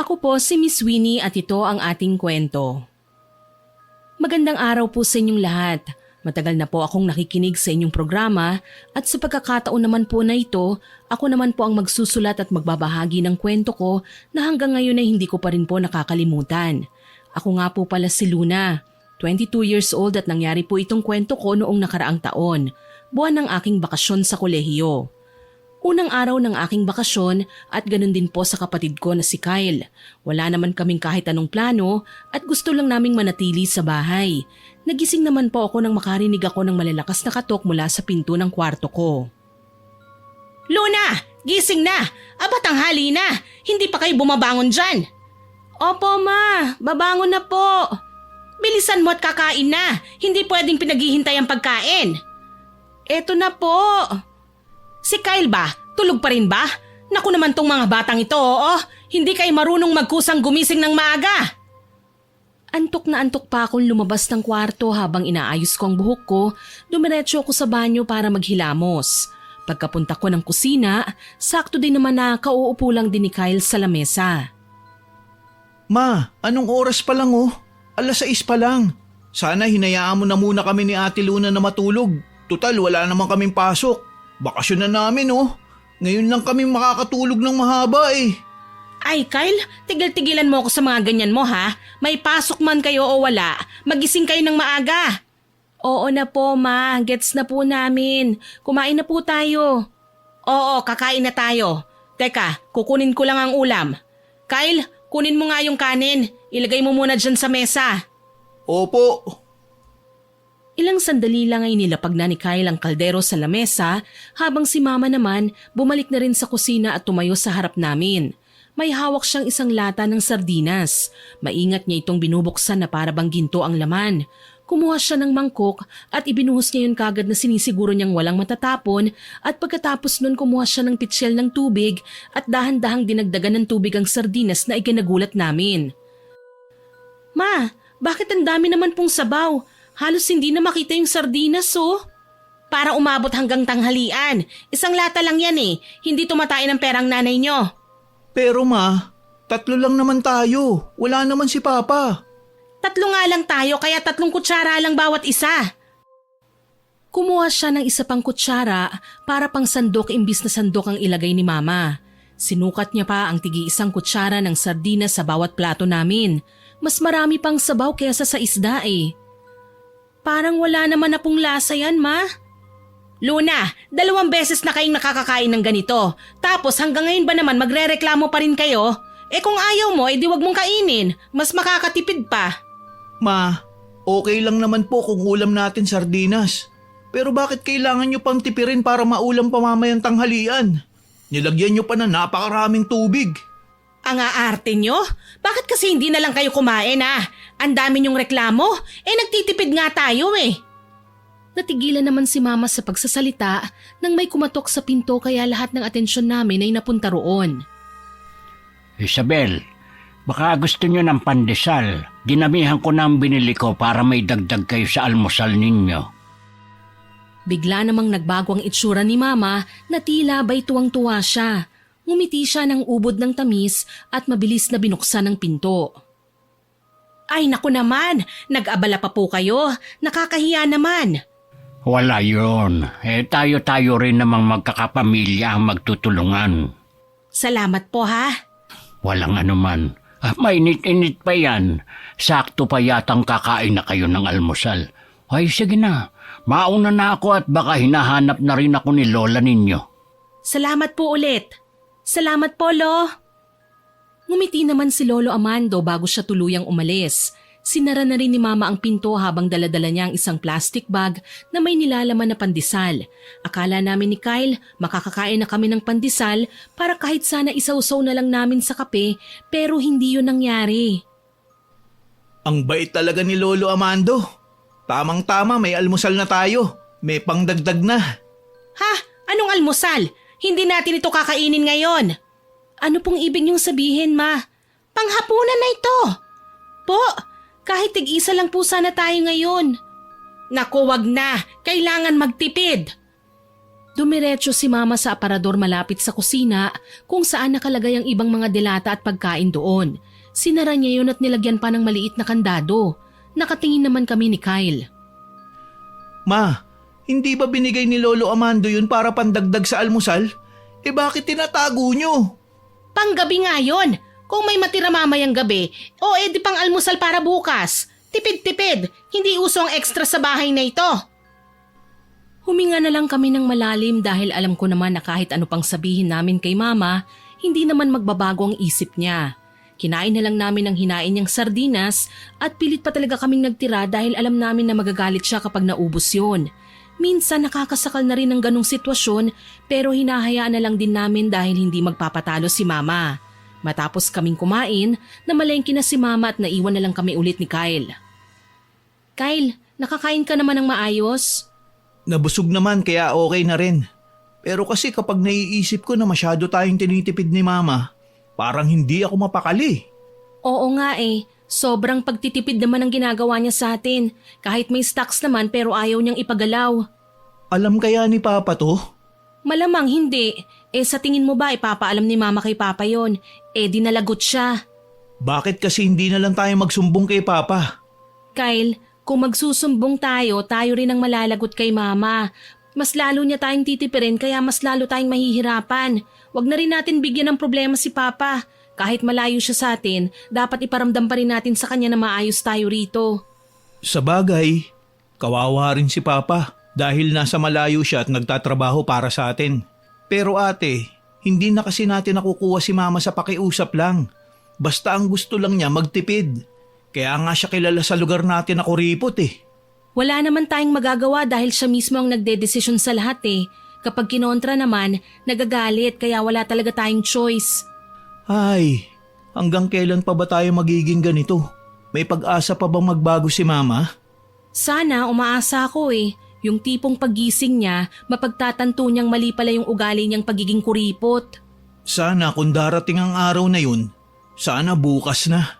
Ako po si Miss Winnie at ito ang ating kwento. Magandang araw po sa inyong lahat. Matagal na po akong nakikinig sa inyong programa at sa pagkakataon naman po na ito, ako naman po ang magsusulat at magbabahagi ng kwento ko na hanggang ngayon ay hindi ko pa rin po nakakalimutan. Ako nga po pala si Luna, 22 years old at nangyari po itong kwento ko noong nakaraang taon, buwan ng aking bakasyon sa kolehiyo. Unang araw ng aking bakasyon at ganun din po sa kapatid ko na si Kyle. Wala naman kaming kahit anong plano at gusto lang naming manatili sa bahay. Nagising naman po ako nang makarinig ako ng malalakas na katok mula sa pinto ng kwarto ko. Luna! Gising na! Aba tanghali na! Hindi pa kayo bumabangon dyan! Opo ma, babangon na po. Bilisan mo at kakain na. Hindi pwedeng pinaghihintay ang pagkain. Eto na po. Si Kyle ba? Tulog pa rin ba? Naku naman tong mga batang ito, oo. Hindi kayo marunong magkusang gumising ng maaga. Antok na antok pa akong lumabas ng kwarto habang inaayos ko ang buhok ko, dumiretso ako sa banyo para maghilamos. Pagkapunta ko ng kusina, sakto din naman na kauupo lang din ni Kyle sa lamesa. Ma, anong oras pa lang oh? 6:00 pa lang. Sana hinayaan mo na muna kami ni Ate Luna na matulog. Tutal, wala naman kaming pasok. Bakasyon na namin oh. Ngayon lang kami makakatulog ng mahaba eh. Ay Kyle, tigil-tigilan mo ako sa mga ganyan mo ha. May pasok man kayo o wala, magising kayo ng maaga. Oo na po ma, gets na po namin. Kumain na po tayo. Oo, kakain na tayo. Teka, kukunin ko lang ang ulam. Kyle, kunin mo nga yung kanin. Ilagay mo muna dyan sa mesa. Opo. Ilang sandali lang ay nilapag na ni Kyle ang kaldero sa lamesa habang si Mama naman bumalik na rin sa kusina at tumayo sa harap namin. May hawak siyang isang lata ng sardinas. Maingat niya itong binubuksan na para bang ginto ang laman. Kumuha siya ng mangkok at ibinuhos niya yun kagad na sinisiguro niyang walang matatapon at pagkatapos nun kumuha siya ng pitsyel ng tubig at dahan-dahang dinagdagan ng tubig ang sardinas na ikinagulat namin. Ma, bakit ang dami naman pong sabaw? Halos hindi na makita yung sardinas oh. Para umabot hanggang tanghalian. Isang lata lang yan eh. Hindi tumatain ng perang nanay nyo. Pero ma, 3 lang naman tayo. Wala naman si Papa. 3 nga lang tayo kaya 3 kutsara lang bawat isa. Kumuha siya ng isa pang kutsara para pang sandok imbis na sandok ang ilagay ni Mama. Sinukat niya pa ang tigi-1 kutsara ng sardinas sa bawat plato namin. Mas marami pang sabaw kaysa sa isda eh. Parang wala naman na pong lasa yan, Ma. Luna, 2 beses na kayong nakakakain ng ganito. Tapos hanggang ngayon ba naman magrereklamo pa rin kayo? Eh kung ayaw mo, edi wag mong kainin. Mas makakatipid pa. Ma, okay lang naman po kung ulam natin sardinas. Pero bakit kailangan nyo pang tipirin para maulam pa mamayang tanghalian? Nilagyan nyo pa na napakaraming tubig. Ang aarte nyo? Bakit kasi hindi na lang kayo kumain ah? Ang dami nyong reklamo? Eh nagtitipid nga tayo eh. Natigilan naman si Mama sa pagsasalita nang may kumatok sa pinto kaya lahat ng atensyon namin ay napunta roon. Isabel, baka gusto nyo ng pandesal. Dinamihan ko na ang binili ko para may dagdag kayo sa almusal ninyo. Bigla namang nagbago ang itsura ni Mama na tila ba'y tuwang-tuwa siya. Ngumiti siya ng ubod ng tamis at mabilis na binuksan ang pinto. Ay naku naman, nag-abala pa po kayo. Nakakahiya naman. Wala yun. Tayo-tayo rin namang magkakapamilya ang magtutulungan. Salamat po ha. Walang anuman. Mainit-init pa yan. Sakto pa yatang kakain na kayo ng almusal. Ay sige na, mauna na ako at baka hinahanap na rin ako ni Lola ninyo. Salamat po ulit. Salamat po, Lo. Ngumiti naman si Lolo Amando bago siya tuluyang umalis. Sinara na rin ni Mama ang pinto habang daladala niya ang isang plastic bag na may nilalaman na pandesal. Akala namin ni Kyle makakakain na kami ng pandesal para kahit sana isawsaw na lang namin sa kape pero hindi yun nangyari. Ang bait talaga ni Lolo Amando. Tamang-tama, may almusal na tayo. May pangdagdag na. Ha? Anong almusal? Hindi natin ito kakainin ngayon. Ano pong ibig niyong sabihin, Ma? Panghapunan na ito. Po, kahit tig-isa lang po sana tayo ngayon. Naku, wag na. Kailangan magtipid. Dumiretso si Mama sa aparador malapit sa kusina kung saan nakalagay ang ibang mga delata at pagkain doon. Sinara niya yun at nilagyan pa ng maliit na kandado. Nakatingin naman kami ni Kyle. Ma, hindi ba binigay ni Lolo Amando yun para pandagdag sa almusal? Bakit tinatago nyo? Panggabi nga yun. Kung may matira mamayang gabi, di pang almusal para bukas. Tipid-tipid, hindi uso ang extra sa bahay na ito. Huminga na lang kami ng malalim dahil alam ko naman na kahit ano pang sabihin namin kay Mama, hindi naman magbabago ang isip niya. Kinain na lang namin ang hinain niyang sardinas at pilit pa talaga kaming nagtira dahil alam namin na magagalit siya kapag naubos yun. Minsan nakakasakal na rin ng ganong sitwasyon pero hinahayaan na lang din namin dahil hindi magpapatalo si Mama. Matapos kaming kumain, namalengke na si Mama at naiwan na lang kami ulit ni Kyle. Kyle, nakakain ka naman ng maayos? Nabusog naman kaya okay na rin. Pero kasi kapag naiisip ko na masyado tayong tinitipid ni Mama, parang hindi ako mapakali. Oo nga sobrang pagtitipid naman ang ginagawa niya sa atin. Kahit may stocks naman pero ayaw niyang ipagalaw. Alam kaya ni Papa to? Malamang hindi. Sa tingin mo ba ipapaalam ni Mama kay Papa yon? Dinalagot siya. Bakit kasi hindi na lang tayo magsumbong kay Papa? Kyle, kung magsusumbong tayo rin ang malalagot kay Mama. Mas lalo niya tayong titipirin kaya mas lalo tayong mahihirapan. Huwag na rin natin bigyan ng problema si Papa. Kahit malayo siya sa atin, dapat iparamdam pa rin natin sa kanya na maayos tayo rito. Sa bagay, kawawa rin si Papa dahil nasa malayo siya at nagtatrabaho para sa atin. Pero ate, hindi na kasi natin nakukuha si Mama sa pakiusap lang. Basta ang gusto lang niya magtipid. Kaya nga siya kilala sa lugar natin na kuripot Wala naman tayong magagawa dahil siya mismo ang nagdedesisyon sa lahat Kapag kinontra naman, nagagalit kaya wala talaga tayong choice. Ay, hanggang kailan pa ba tayo magiging ganito? May pag-asa pa bang magbago si Mama? Sana umaasa ako Yung tipong paggising niya, mapagtatanto niyang mali pala yung ugali niyang pagiging kuripot. Sana kung darating ang araw na yun, sana bukas na.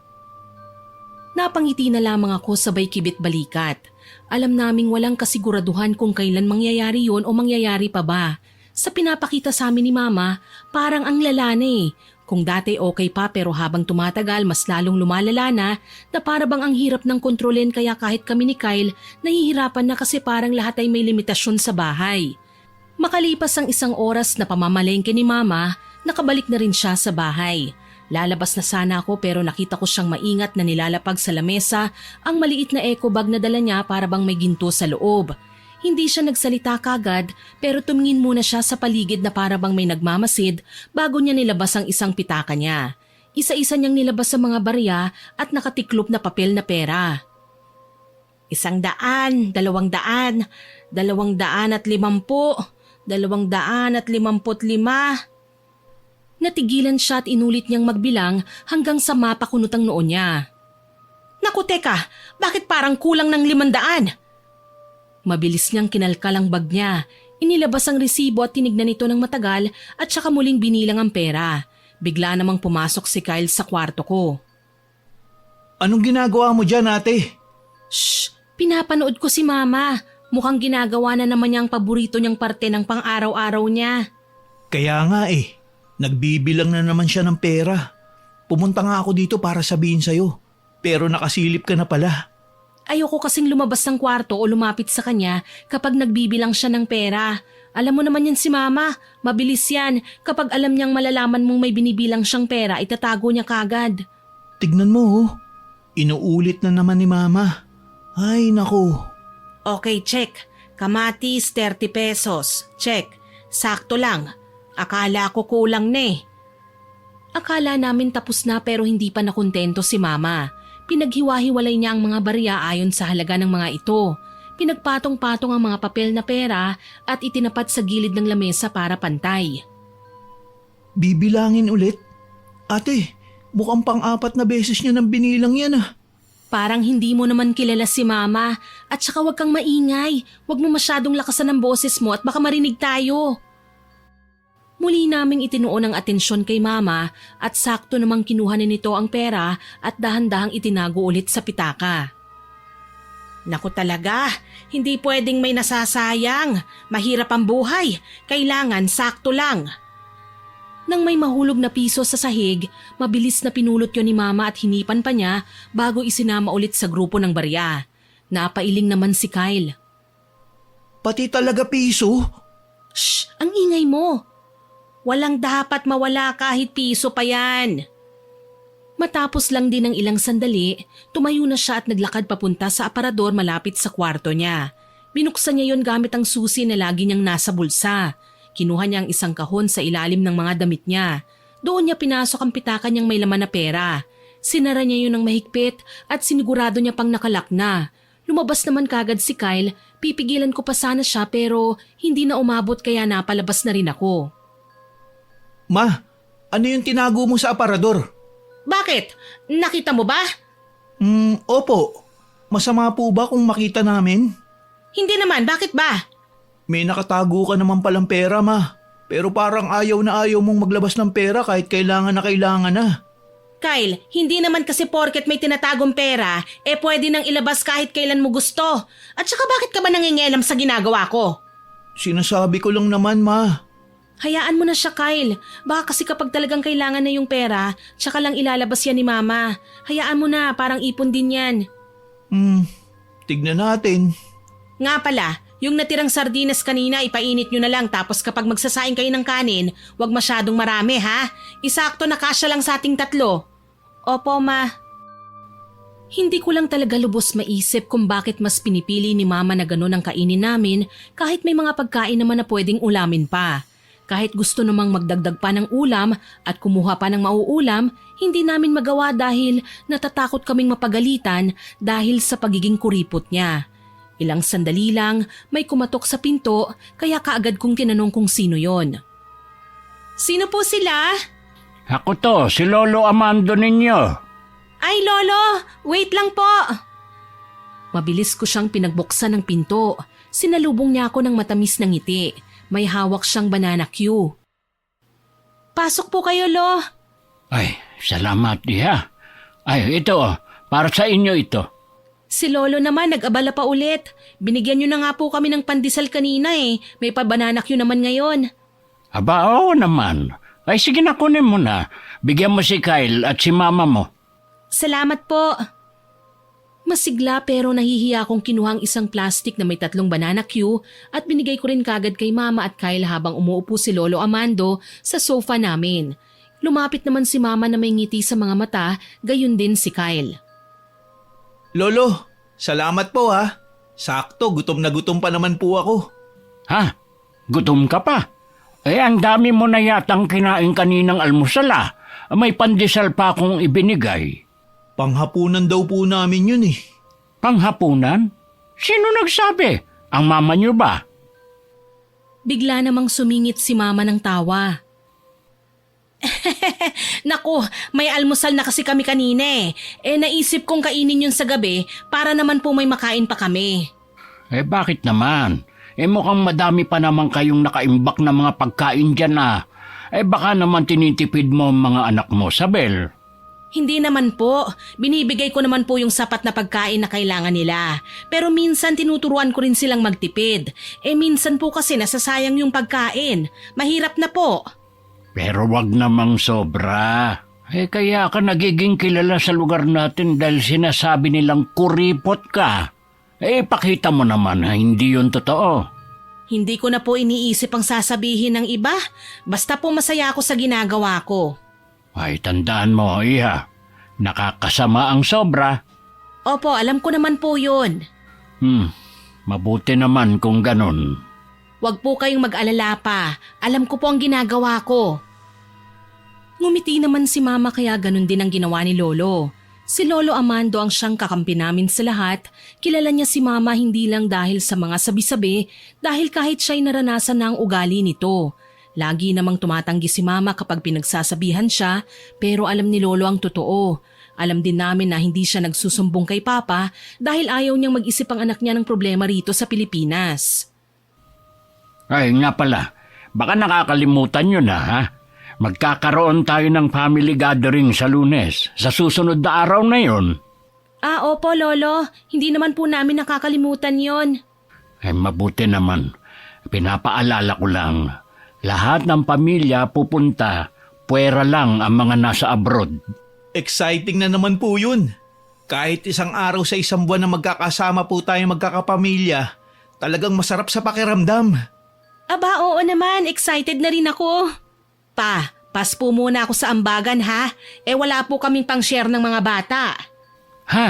Napangiti na lamang ako sabay kibit balikat. Alam naming walang kasiguraduhan kung kailan mangyayari yon o mangyayari pa ba. Sa pinapakita sa amin ni Mama, parang ang lala na Kung dati okay pa pero habang tumatagal mas lalong lumalala na para bang ang hirap ng kontrolin kaya kahit kami ni Kyle nahihirapan na kasi parang lahat ay may limitasyon sa bahay. Makalipas ang 1 oras na pamamalengke ni Mama, nakabalik na rin siya sa bahay. Lalabas na sana ako pero nakita ko siyang maingat na nilalapag sa lamesa ang maliit na eco bag na dala niya para bang may ginto sa loob. Hindi siya nagsalita kagad pero tumingin muna siya sa paligid na para bang may nagmamasid bago niya nilabas ang isang pitaka niya. Isa-isa niyang nilabas sa mga barya at nakatiklop na papel na pera. 100, 200, 250, 255. Natigilan siya at inulit niyang magbilang hanggang sa mapakunot ang noo niya. Naku teka, bakit parang kulang ng 500? Mabilis niyang kinalkal ang bag niya. Inilabas ang resibo at tinignan ito ng matagal at saka muling binilang ang pera. Bigla namang pumasok si Kyle sa kwarto ko. Anong ginagawa mo dyan, ate? Shh! Pinapanood ko si Mama. Mukhang ginagawa na naman niya ang paborito niyang parte ng pang-araw-araw niya. Kaya nga nagbibilang na naman siya ng pera. Pumunta nga ako dito para sabihin sa'yo. Pero nakasilip ka na pala. Ayoko kasing lumabas ng kwarto o lumapit sa kanya kapag nagbibilang siya ng pera. Alam mo naman yan si Mama, mabilis yan. Kapag alam niyang malalaman mong may binibilang siyang pera, itatago niya kagad. Tignan mo inuulit na naman ni Mama. Ay naku. Okay, check. Kamatis, 30 pesos. Check. Sakto lang. Akala ko kulang na Akala namin tapos na pero hindi pa nakontento si Mama. Pinaghiwa-hiwalay niya ang mga barya ayon sa halaga ng mga ito. Pinagpatong-patong ang mga papel na pera at itinapat sa gilid ng lamesa para pantay. Bibilangin ulit? Ate, mukhang pang-4 na beses niya nang binilang yan Parang hindi mo naman kilala si Mama at saka huwag kang maingay. Huwag mo masyadong lakasan ang boses mo at baka marinig tayo. Muli naming itinuon ang atensyon kay Mama at sakto namang kinuha nito ang pera at dahan-dahang itinago ulit sa pitaka. Naku talaga, hindi pwedeng may nasasayang. Mahirap ang buhay, kailangan sakto lang. Nang may mahulog na piso sa sahig, mabilis na pinulot yon ni Mama at hinipan pa niya bago isinama ulit sa grupo ng barya. Napailing naman si Kyle. Pati talaga piso? Shh! Ang ingay mo! Walang dapat mawala kahit piso pa yan. Matapos lang din ng ilang sandali, tumayo na siya at naglakad papunta sa aparador malapit sa kwarto niya. Binuksan niya yon gamit ang susi na lagi niyang nasa bulsa. Kinuha niya ang isang kahon sa ilalim ng mga damit niya. Doon niya pinasok ang pitakan niyang may laman na pera. Sinara niya yun ng mahigpit at sinigurado niya pang nakalak na. Lumabas naman kagad si Kyle, pipigilan ko pa sana siya pero hindi na umabot kaya napalabas na rin ako. Ma, ano yung tinago mo sa aparador? Bakit? Nakita mo ba? Opo. Masama po ba kung makita namin? Hindi naman, bakit ba? May nakatago ka naman palang pera, ma. Pero parang ayaw na ayaw mong maglabas ng pera kahit kailangan na. Kyle, hindi naman kasi porket may tinatagong pera, pwede nang ilabas kahit kailan mo gusto. At saka bakit ka ba nangingialam sa ginagawa ko? Sinasabi ko lang naman, ma. Hayaan mo na siya, Kyle. Baka kasi kapag talagang kailangan na yung pera, tsaka lang ilalabas yan ni Mama. Hayaan mo na, parang ipon din yan. Tignan natin. Nga pala, yung natirang sardinas kanina ipainit nyo na lang tapos kapag magsasaing kayo ng kanin, wag masyadong marami ha. Isakto na kasya lang sa ating 3. Opo, Ma. Hindi ko lang talaga lubos maisip kung bakit mas pinipili ni Mama na gano'n ang kainin namin kahit may mga pagkain naman na pwedeng ulamin pa. Kahit gusto namang magdagdag pa ng ulam at kumuha pa ng mauulam, hindi namin magawa dahil natatakot kaming mapagalitan dahil sa pagiging kuripot niya. Ilang sandali lang, may kumatok sa pinto kaya kaagad kong tinanong kung sino yon. Sino po sila? Ako to, si Lolo Amando ninyo. Ay Lolo, wait lang po. Mabilis ko siyang pinagbuksan ng pinto. Sinalubong niya ako ng matamis na ngiti. May hawak siyang banana Q. Pasok po kayo, Lo. Ay, salamat diha. Ay, ito para sa inyo ito. Si Lolo naman nag-abala pa ulit. Binigyan niyo na nga po kami ng pandesal kanina May pa-banana Q naman ngayon. Aba, oo naman. Ay, sige na kunin mo na. Bigyan mo si Kyle at si Mama mo. Salamat po. Masigla pero nahihiya akong kinuha ang isang plastic na may 3 banana Q at binigay ko rin kagad kay Mama at Kyle habang umuupo si Lolo Amando sa sofa namin. Lumapit naman si Mama na may ngiti sa mga mata, gayon din si Kyle. Lolo, salamat po ha. Sakto, gutom na gutom pa naman po ako. Ha? Gutom ka pa? Ang dami mo na yatang kinain kaninang almusal May pandesal pa akong ibinigay. Panghapunan daw po namin yun Panghapunan? Sino nagsabi? Ang mama niyo ba? Bigla namang sumingit si Mama ng tawa. Naku, may almusal na kasi kami kanina naisip kong kainin yun sa gabi para naman po may makain pa kami. Bakit naman? Mukhang madami pa naman kayong nakaimbak na mga pagkain dyan baka naman tinitipid mo ang mga anak mo, Sabel. Hindi naman po. Binibigay ko naman po yung sapat na pagkain na kailangan nila. Pero minsan tinuturuan ko rin silang magtipid. Minsan po kasi nasasayang yung pagkain. Mahirap na po. Pero wag namang sobra. Kaya ka nagiging kilala sa lugar natin dahil sinasabi nilang kuripot ka. Pakita mo naman hindi yun totoo. Hindi ko na po iniisip ang sasabihin ng iba. Basta po masaya ako sa ginagawa ko. Ay, tandaan mo, Iha. Nakakasama ang sobra. Opo, alam ko naman po yun. Mabuti naman kung ganun. Huwag po kayong mag-alala pa. Alam ko po ang ginagawa ko. Ngumiti naman si Mama kaya ganun din ang ginawa ni Lolo. Si Lolo Amando ang siyang kakampi namin sa lahat. Kilala niya si Mama hindi lang dahil sa mga sabi-sabi, dahil kahit siya'y naranasan na ang ugali nito. Lagi namang tumatanggi si Mama kapag pinagsasabihan siya, pero alam ni Lolo ang totoo. Alam din namin na hindi siya nagsusumbong kay Papa dahil ayaw niyang mag-isip ang anak niya ng problema rito sa Pilipinas. Ay, nga pala. Baka nakakalimutan nyo na, ha? Magkakaroon tayo ng family gathering sa Lunes, sa susunod na araw na yon. Opo Lolo, hindi naman po namin nakakalimutan yon. Ay mabuti naman. Pinapaalala ko lang, lahat ng pamilya pupunta, puwera lang ang mga nasa abroad. Exciting na naman po yun. Kahit isang araw sa isang buwan na magkakasama po tayo magkakapamilya, talagang masarap sa pakiramdam. Aba, oo naman, excited na rin ako. Pas po muna ako sa ambagan ha. Wala po kaming pang-share ng mga bata. Ha?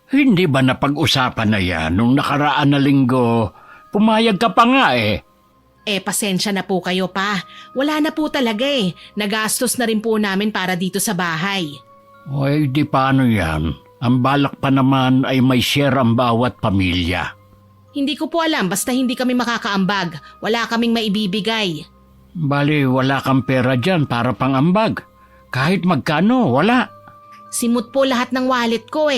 Hindi ba napag-usapan na yan nung nakaraan na linggo? Pumayag ka pa nga eh. Pasensya na po kayo pa. Wala na po talaga Nagastos na rin po namin para dito sa bahay. Ay, di paano yan? Ang balak pa naman ay may share ang bawat pamilya. Hindi ko po alam basta hindi kami makakaambag. Wala kaming maibibigay. Bali, wala kang pera dyan para pang-ambag. Kahit magkano, wala. Simut po lahat ng wallet ko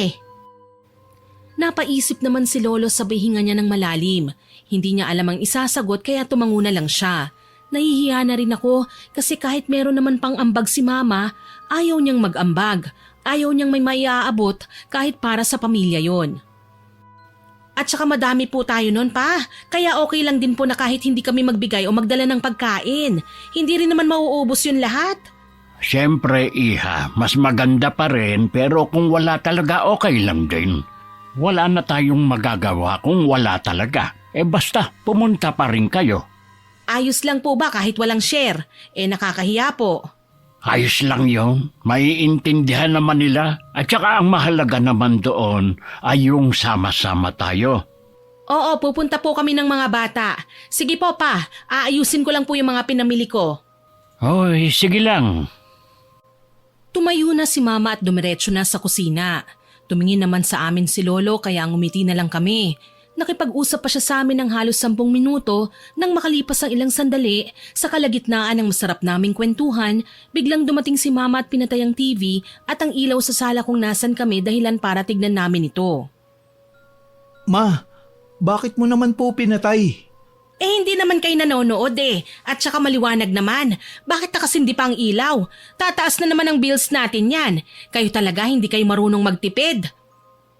Napaisip naman si Lolo sa hihinga niya ng malalim. Hindi niya alam ang isasagot kaya tumanguna lang siya. Nahihiya na rin ako kasi kahit meron naman pang ambag si Mama, ayaw niyang mag-ambag. Ayaw niyang may maiaabot kahit para sa pamilya yon. At saka madami po tayo nun pa, kaya okay lang din po na kahit hindi kami magbigay o magdala ng pagkain. Hindi rin naman mauubos yun lahat. Siyempre, Iha, mas maganda pa rin pero kung wala talaga okay lang din. Wala na tayong magagawa kung wala talaga. Basta, pumunta pa rin kayo. Ayos lang po ba kahit walang share? Nakakahiya po. Ayos lang yun. Maiintindihan naman nila. At saka ang mahalaga naman doon ay yung sama-sama tayo. Oo, pupunta po kami ng mga bata. Sige po pa, aayusin ko lang po yung mga pinamili ko. Hoy, sige lang. Tumayo na si Mama at dumiretso na sa kusina. Tumingin naman sa amin si Lolo kaya ngumiti na lang kami. Nakipag-usap pa siya sa amin ng halos 10 minuto nang makalipas ang ilang sandali sa kalagitnaan ng masarap naming kwentuhan, biglang dumating si Mama at pinatay ang TV at ang ilaw sa sala kung nasan kami dahilan para tignan namin ito. Ma, bakit mo naman po pinatay? Hindi naman kayo nanonood at saka maliwanag naman. Bakit nakasindi pa ang ilaw? Tataas na naman ang bills natin yan. Kayo talaga hindi kayo marunong magtipid.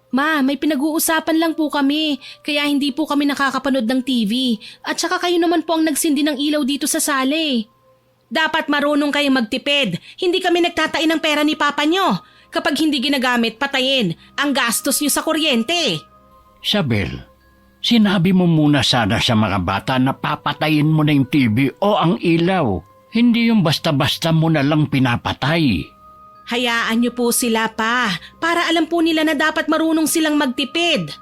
Ma, may pinag-uusapan lang po kami, kaya hindi po kami nakakapanood ng TV. At saka kayo naman po ang nagsindi ng ilaw dito sa sala Dapat marunong kayong magtipid. Hindi kami nagtatain ng pera ni Papa nyo. Kapag hindi ginagamit, patayin. Ang gastos nyo sa kuryente. Sabel, sinabi mo muna sana sa mga bata na papatayin mo na yung TV o ang ilaw. Hindi yung basta-basta mo na lang pinapatay. Hayaan niyo po sila pa, para alam po nila na dapat marunong silang magtipid.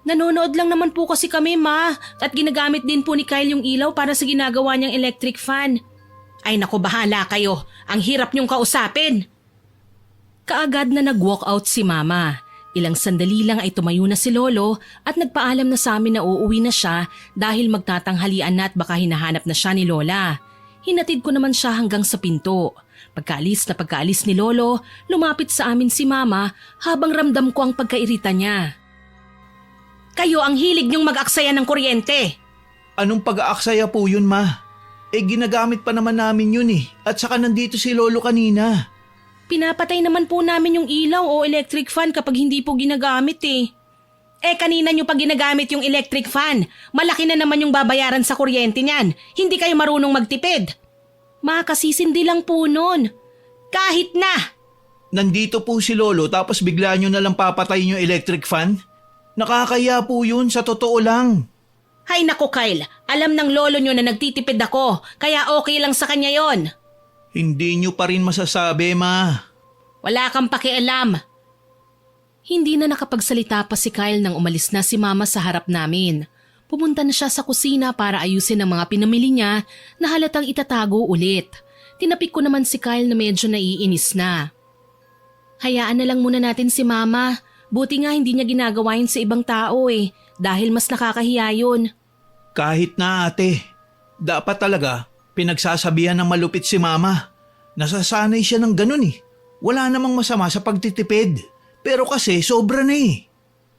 Nanonood lang naman po kasi kami, Ma, at ginagamit din po ni Kyle yung ilaw para sa ginagawa niyang electric fan. Ay naku, bahala kayo. Ang hirap niyong kausapin. Kaagad na nag-walk out si Mama. Ilang sandali lang ay tumayo na si Lolo at nagpaalam na sa amin na uuwi na siya dahil magtatanghalian na at baka hinahanap na siya ni Lola. Hinatid ko naman siya hanggang sa pinto. Pagkaalis ni Lolo, lumapit sa amin si Mama habang ramdam ko ang pagkairita niya. Kayo ang hilig niyong mag-aksaya ng kuryente. Anong pag-aaksaya po yun, Ma? Ginagamit pa naman namin yun At saka nandito si Lolo kanina. Pinapatay naman po namin yung ilaw o electric fan kapag hindi po ginagamit kanina niyo pa ginagamit yung electric fan. Malaki na naman yung babayaran sa kuryente niyan. Hindi kayo marunong magtipid. Makasisindi lang po nun. Kahit na! Nandito po si Lolo tapos bigla nyo na lang papatayin yung electric fan? Nakakaya po yun, sa totoo lang. Hay nako Kyle, alam ng lolo nyo na nagtitipid ako, kaya okay lang sa kanya yon. Hindi nyo pa rin masasabi, Ma. Wala kang pakialam. Hindi na nakapagsalita pa si Kyle nang umalis na si Mama sa harap namin. Pumunta na siya sa kusina para ayusin ang mga pinamili niya na halatang itatago ulit. Tinapik ko naman si Kyle na medyo naiinis na. Hayaan na lang muna natin si Mama. Buti nga hindi niya ginagawa yun sa ibang tao dahil mas nakakahiya yun. Kahit na ate, dapat talaga pinagsasabihan ng malupit si Mama. Nasasanay siya ng ganun Wala namang masama sa pagtitipid. Pero kasi sobra na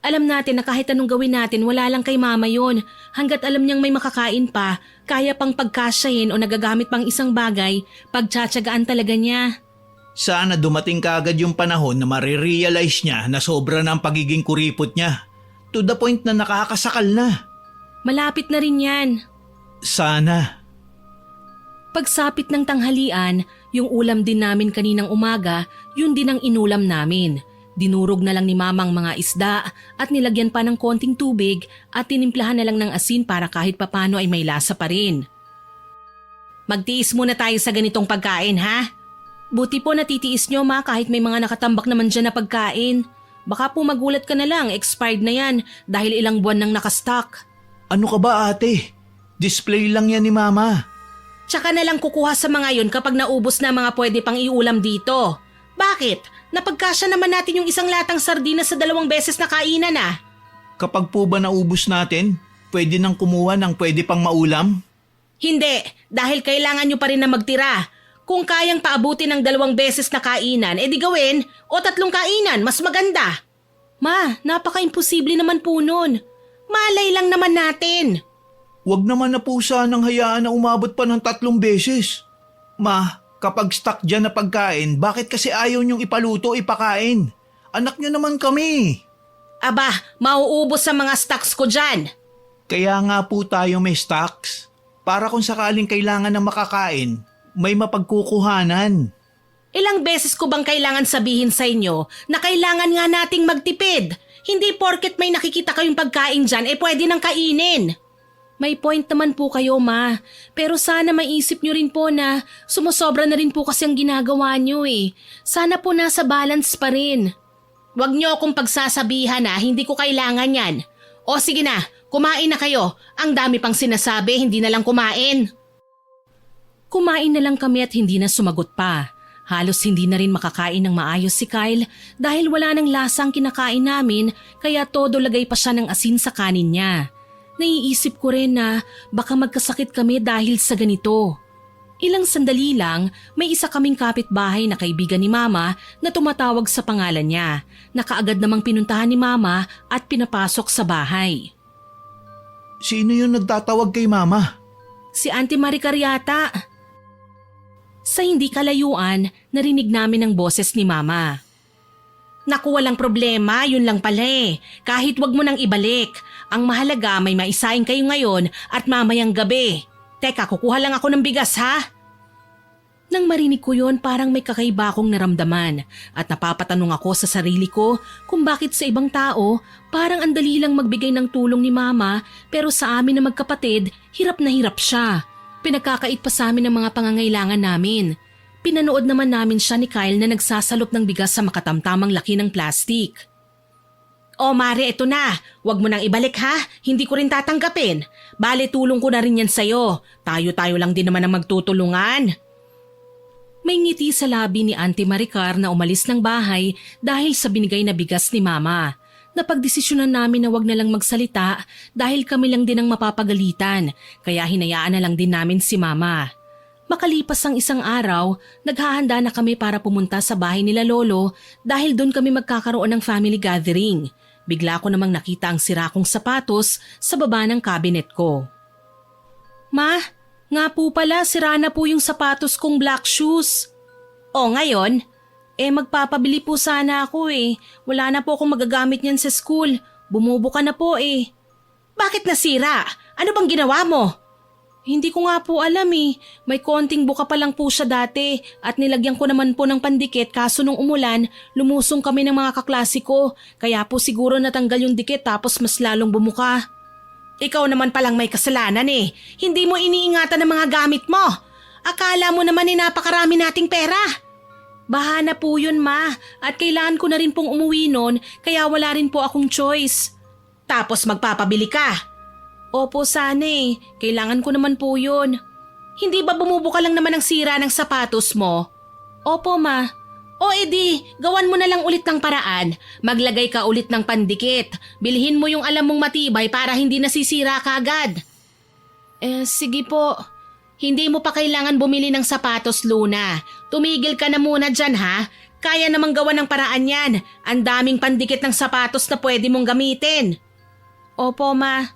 Alam natin na kahit anong gawin natin, wala lang kay Mama yon. Hanggat alam niyang may makakain pa, kaya pang pagkasyahin o nagagamit pang isang bagay, pagtsatsagaan talaga niya. Sana dumating kaagad yung panahon na marirealize niya na sobra na ang pagiging kuripot niya. To the point na nakakasakal na. Malapit na rin yan. Sana. Pagsapit ng tanghalian, yung ulam din namin kaninang umaga, yun din ang inulam namin. Dinurog na lang ni Mama ang mga isda at nilagyan pa ng konting tubig at tinimplahan na lang ng asin para kahit papano ay may lasa pa rin. Magtiis muna tayo sa ganitong pagkain, ha? Buti po natitiis nyo, Ma, kahit may mga nakatambak naman dyan na pagkain. Baka po magulat ka na lang, expired na yan dahil ilang buwan nang nakastock. Ano ka ba, ate? Display lang yan ni Mama. Tsaka na lang kukuha sa mga yon kapag naubos na mga pwede pang iulam dito. Bakit? Napagkasya naman natin yung isang latang sardinas sa 2 beses na kainan, ah. Kapag po ba naubos natin, pwede nang kumuha ng pwede pang maulam? Hindi, dahil kailangan nyo pa rin na magtira. Kung kayang paabutin ng 2 beses na kainan, edi gawin o 3 kainan, mas maganda. Ma, napaka-imposible naman po nun. Malay lang naman natin. Huwag naman na po sanang hayaan na umabot pa ng 3 beses. Ma, kapag stock dyan na pagkain, bakit kasi ayaw niyong ipaluto, ipakain? Anak niyo naman kami. Aba, mauubos sa mga stocks ko dyan. Kaya nga po tayo may stocks. Para kung sakaling kailangan ng makakain, may mapagkukuhanan. Ilang beses ko bang kailangan sabihin sa inyo na kailangan nga nating magtipid? Hindi porket may nakikita kayong pagkain dyan, pwede nang kainin. May point naman po kayo, Ma. Pero sana maisip nyo rin po na sumusobra na rin po kasi ang ginagawa nyo eh. Sana po nasa balance pa rin. Huwag nyo akong pagsasabihan na hindi ko kailangan yan. O sige na, kumain na kayo. Ang dami pang sinasabi, hindi na lang kumain. Kumain na lang kami at hindi na sumagot pa. Halos hindi na rin makakain ng maayos si Kyle dahil wala nang lasang kinakain namin kaya todo lagay pa siya ng asin sa kanin niya. Naiisip ko rin na baka magkasakit kami dahil sa ganito. Ilang sandali lang, may isa kaming kapitbahay na kaibigan ni Mama na tumatawag sa pangalan niya, na kaagad namang pinuntahan ni Mama at pinapasok sa bahay. Sino yung nagtatawag kay Mama? Si Auntie Maricar yata. Sa hindi kalayuan, narinig namin ang boses ni Mama. Naku, walang problema, yun lang pala eh. Kahit wag mo nang ibalik. Ang mahalaga may maisaing kayo ngayon at mamayang gabi. Teka, kukuha lang ako ng bigas ha? Nang marinig ko yon, parang may kakaiba akong naramdaman at napapatanong ako sa sarili ko kung bakit sa ibang tao parang andali lang magbigay ng tulong ni Mama pero sa amin na magkapatid, hirap na hirap siya. Pinagkakait pa sa amin ang mga pangangailangan namin. Pinanood naman namin siya ni Kyle na nagsasalop ng bigas sa makatamtamang laki ng plastik. O Mare, eto na. Huwag mo nang ibalik ha. Hindi ko rin tatanggapin. Bale, tulong ko na rin yan sa'yo. Tayo-tayo lang din naman ang magtutulungan. May ngiti sa labi ni Auntie Maricar na umalis ng bahay dahil sa binigay na bigas ni Mama. Napagdesisyonan namin na wag na lang magsalita dahil kami lang din ang mapapagalitan. Kaya hinayaan na lang din namin si Mama. Makalipas ang isang araw, naghahanda na kami para pumunta sa bahay nila Lolo dahil doon kami magkakaroon ng family gathering. Bigla ko namang nakita ang sira kong sapatos sa baba ng cabinet ko. Ma, nga po pala sira na po yung sapatos kong black shoes. O ngayon? Magpapabili po sana ako eh. Wala na po akong magagamit niyan sa school. Bumubuka na po eh. Bakit nasira? Ano bang ginawa mo? Hindi ko nga po alam eh. May konting buka pa lang po siya dati at nilagyan ko naman po ng pandikit kaso nung umulan, lumusong kami ng mga kaklase ko. Kaya po siguro natanggal yung dikit tapos mas lalong bumuka. Ikaw naman palang may kasalanan eh. Hindi mo iniingatan ng mga gamit mo. Akala mo naman napakarami nating pera. Baha na po yun, Ma. At kailangan ko na rin pong umuwi nun kaya wala rin po akong choice. Tapos magpapabili ka. Opo, sana eh. Kailangan ko naman po yun. Hindi ba bumubuka lang naman ang sira ng sapatos mo? Opo, Ma. O edi, gawan mo na lang ulit ng paraan. Maglagay ka ulit ng pandikit. Bilhin mo yung alam mong matibay para hindi nasisira kaagad. Sige po. Hindi mo pa kailangan bumili ng sapatos, Luna. Tumigil ka na muna dyan, ha? Kaya namang gawan ng paraan yan. Ang daming pandikit ng sapatos na pwede mong gamitin. Opo, Ma.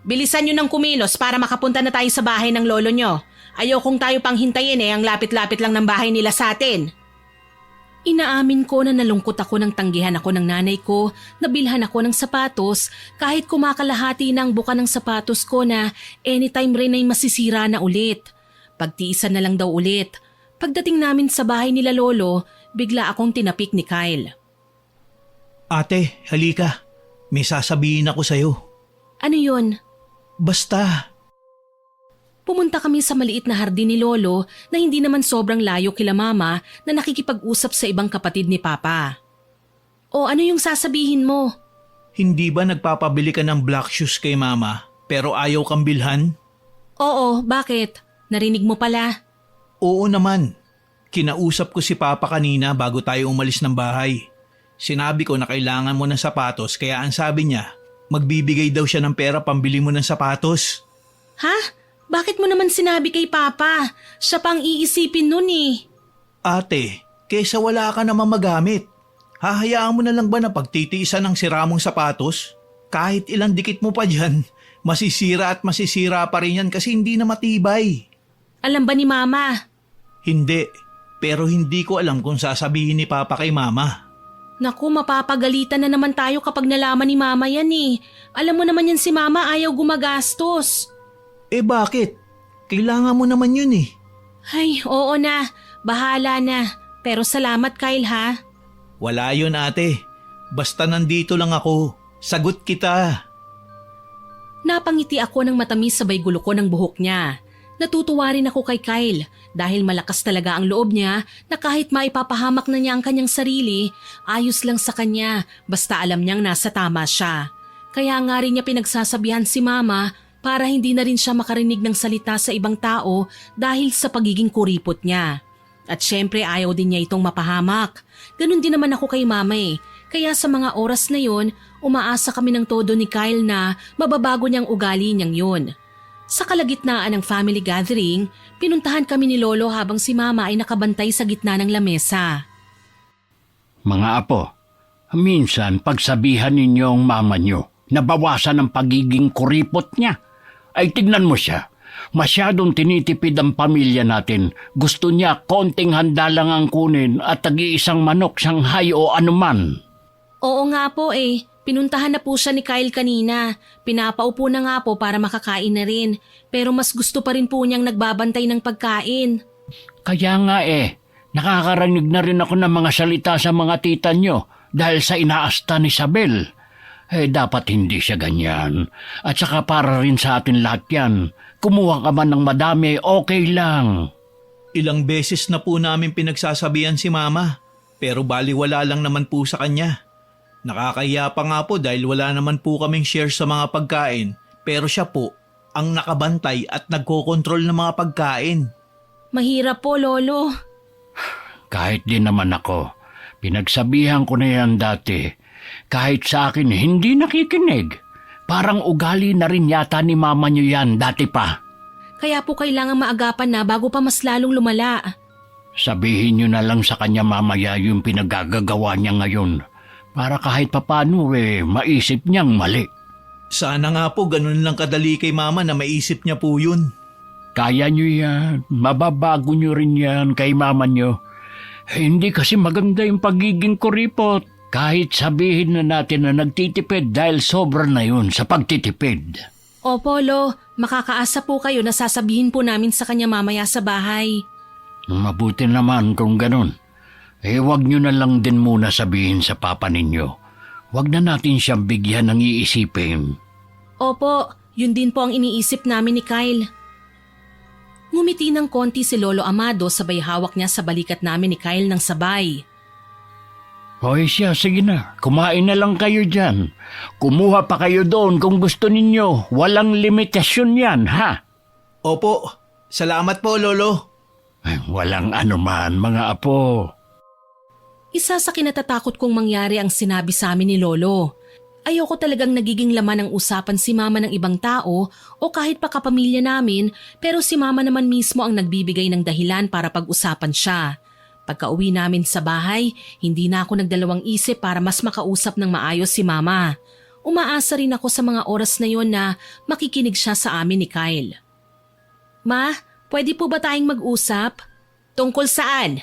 Bilisan nyo ng kumilos para makapunta na tayo sa bahay ng lolo nyo. Ayokong tayo pang hintayin ang lapit-lapit lang ng bahay nila sa atin. Inaamin ko na nalungkot ako nang tanggihan ako ng nanay ko, nabilhan ako ng sapatos kahit kumakalahati na ang buka ng sapatos ko na anytime rin ay masisira na ulit. Pagtiisan na lang daw ulit. Pagdating namin sa bahay nila lolo, bigla akong tinapik ni Kyle. Ate, halika. May sasabihin ako sa'yo. Ano yun? Basta. Pumunta kami sa maliit na hardin ni Lolo na hindi naman sobrang layo kila Mama na nakikipag-usap sa ibang kapatid ni Papa. O ano yung sasabihin mo? Hindi ba nagpapabili ka ng black shoes kay Mama pero ayaw kang bilhan? Oo, bakit? Narinig mo pala? Oo naman. Kinausap ko si Papa kanina bago tayo umalis ng bahay. Sinabi ko na kailangan mo ng sapatos kaya ang sabi niya, magbibigay daw siya ng pera pambili mo ng sapatos. Ha? Bakit mo naman sinabi kay Papa? Siya pang iisipin nun eh. Ate, kesa wala ka naman magamit. Hahayaan mo na lang ba na pagtitiisan ng sira mong sapatos? Kahit ilang dikit mo pa dyan, masisira at masisira pa rin yan kasi hindi na matibay. Alam ba ni Mama? Hindi, pero hindi ko alam kung sasabihin ni Papa kay Mama. Naku, mapapagalitan na naman tayo kapag nalaman ni Mama yan eh. Alam mo naman yan si Mama ayaw gumagastos. Eh bakit? Kailangan mo naman yun eh. Ay, oo na. Bahala na. Pero salamat Kyle ha. Wala yun ate. Basta nandito lang ako. Sagot kita. Napangiti ako ng matamis sabay gulo ko ng buhok niya. Natutuwa rin ako kay Kyle dahil malakas talaga ang loob niya na kahit maipapahamak na niya ang kanyang sarili, ayos lang sa kanya basta alam niyang nasa tama siya. Kaya nga rin niya pinagsasabihan si Mama para hindi na rin siya makarinig ng salita sa ibang tao dahil sa pagiging kuripot niya. At syempre ayaw din niya itong mapahamak. Ganun din naman ako kay Mama eh. Kaya sa mga oras na yon, umaasa kami ng todo ni Kyle na mababago niyang ugali niyang yun. Sa kalagitnaan ng family gathering, pinuntahan kami ni Lolo habang si Mama ay nakabantay sa gitna ng lamesa. Mga apo, minsan pagsabihan ninyo ang mama nyo, nabawasan ang pagiging kuripot niya. Ay tignan mo siya, masyadong tinitipid ang pamilya natin. Gusto niya konting handa lang ang kunin at tag-iisang manok, sanghay o anuman. Oo nga po eh, pinuntahan na po siya ni Kyle kanina. Pinapaupo na nga po para makakain na rin. Pero mas gusto pa rin po niyang nagbabantay ng pagkain. Kaya nga nakakarinig na rin ako ng mga salita sa mga tita nyo dahil sa inaasta ni Isabel. Dapat hindi siya ganyan. At saka para rin sa atin lahat yan. Kumuha ka man ng madami, okay lang. Ilang beses na po namin pinagsasabihan si Mama, pero baliwala lang naman po sa kanya. Nakakahiya pa nga po dahil wala naman po kaming share sa mga pagkain, pero siya po ang nakabantay at nagkokontrol ng mga pagkain. Mahirap po, Lolo. Kahit din naman ako, pinagsabihan ko na yan dati. Kahit sa akin hindi nakikinig. Parang ugali na rin yata ni mama niyo yan dati pa. Kaya po kailangan maagapan na bago pa mas lalong lumala. Sabihin niyo na lang sa kanya mamaya yung pinagagagawa niya ngayon. Para kahit papano maisip niyang mali. Sana nga po ganun lang kadali kay Mama na maisip niya po yun. Kaya niyo yan. Mababago niyo rin yan kay mama niyo. Hindi kasi maganda yung pagiging kuripot. Kahit sabihin na natin na nagtitipid dahil sobra na yun sa pagtitipid. Opo, Lo. Makakaasa po kayo na sasabihin po namin sa kanya mamaya sa bahay. Mabuti naman kung ganun. Wag nyo na lang din muna sabihin sa papa ninyo. Wag na natin siyang bigyan ng iisipin. Opo, yun din po ang iniisip namin ni Kyle. Ngumiti ng konti si Lolo Amado sabay hawak niya sa balikat namin ni Kyle ng sabay. Hoy siya, sige na. Kumain na lang kayo dyan. Kumuha pa kayo doon kung gusto ninyo. Walang limitasyon yan, ha? Opo, salamat po Lolo. Walang anuman, mga apo. Isa sa kinatatakot kong mangyari ang sinabi sa amin ni Lolo. Ayoko talagang nagiging laman ng usapan si Mama ng ibang tao o kahit pa kapamilya namin, pero si Mama naman mismo ang nagbibigay ng dahilan para pag-usapan siya. Pagka-uwi namin sa bahay, hindi na ako nagdalawang isip para mas makausap ng maayos si Mama. Umaasa rin ako sa mga oras na yon na makikinig siya sa amin ni Kyle. Ma, pwede po ba tayong mag-usap? Tungkol saan?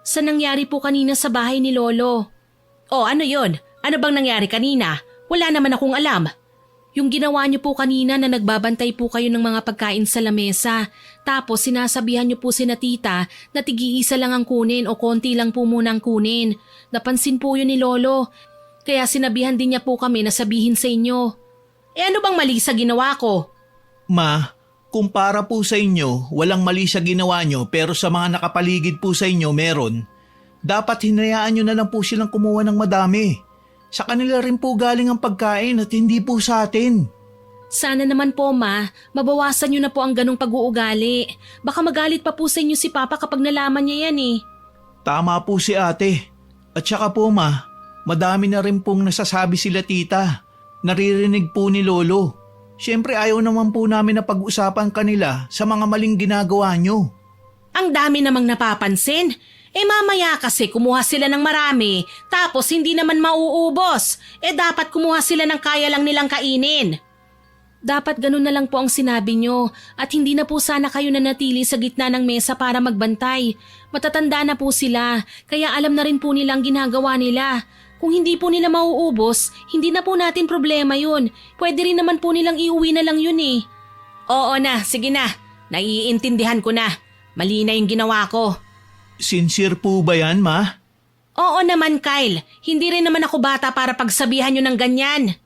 Sa nangyari po kanina sa bahay ni Lolo. Oh, ano yon? Ano bang nangyari kanina? Wala naman akong alam. Yung ginawa niyo po kanina na nagbabantay po kayo ng mga pagkain sa lamesa. Tapos sinasabihan niyo po sina tita na tig-iisa lang ang kunin o konti lang po muna ang kunin. Napansin po yun ni Lolo. Kaya sinabihan din niya po kami na sabihin sa inyo. Ano bang mali sa ginawa ko? Ma, kung para po sa inyo, walang mali sa ginawa nyo pero sa mga nakapaligid po sa inyo meron, dapat hinayaan nyo na lang po silang kumuha ng madami. Sa kanila rin po galing ang pagkain at hindi po sa atin. Sana naman po ma, mabawasan niyo na po ang ganong pag-uugali. Baka magalit pa po sa inyo si Papa kapag nalaman niya yan eh. Tama po si ate. At saka po ma, madami na rin pong nasasabi sila tita. Naririnig po ni Lolo. Siyempre ayaw naman po namin na pag-usapan kanila sa mga maling ginagawa nyo. Ang dami namang napapansin. Mamaya kasi kumuha sila ng marami, tapos hindi naman mauubos. Dapat kumuha sila ng kaya lang nilang kainin. Dapat ganun na lang po ang sinabi nyo at hindi na po sana kayo nanatili sa gitna ng mesa para magbantay. Matatanda na po sila, kaya alam na rin po nilang ginagawa nila. Kung hindi po nila mauubos, hindi na po natin problema yun. Pwede rin naman po nilang iuwi na lang yun eh. Oo na, sige na. Naiintindihan ko na. Mali na yung ginawa ko. Sincere po ba yan, ma? Oo naman, Kyle. Hindi rin naman ako bata para pagsabihan nyo ng ganyan.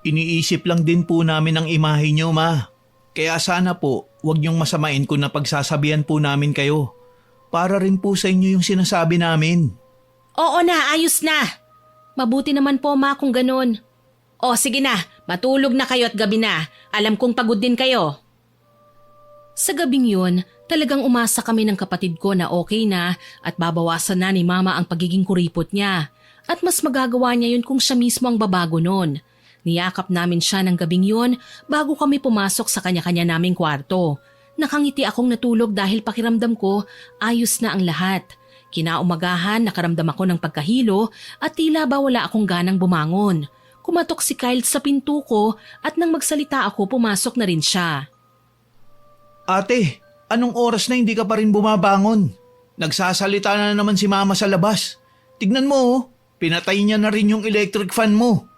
Iniisip lang din po namin ang imahe nyo, ma. Kaya sana po, huwag niyong masamain kung napagsasabihan po namin kayo. Para rin po sa inyo yung sinasabi namin. Oo na, ayos na. Mabuti naman po ma kung ganun. O sige na, matulog na kayo at gabi na. Alam kong pagod din kayo. Sa gabing yun, talagang umasa kami ng kapatid ko na okay na at babawasan na ni Mama ang pagiging kuripot niya. At mas magagawa niya yun kung siya mismo ang babago nun. Niyakap namin siya ng gabing yun bago kami pumasok sa kanya-kanya naming kwarto. Nakangiti akong natulog dahil pakiramdam ko ayos na ang lahat. Kinaumagahan nakaramdam ako ng pagkahilo at tila ba wala akong ganang bumangon. Kumatok si Kyle sa pinto ko at nang magsalita ako pumasok na rin siya. Ate, anong oras na hindi ka pa rin bumabangon? Nagsasalita na naman si Mama sa labas. Tignan mo oh, pinatay niya na rin yung electric fan mo.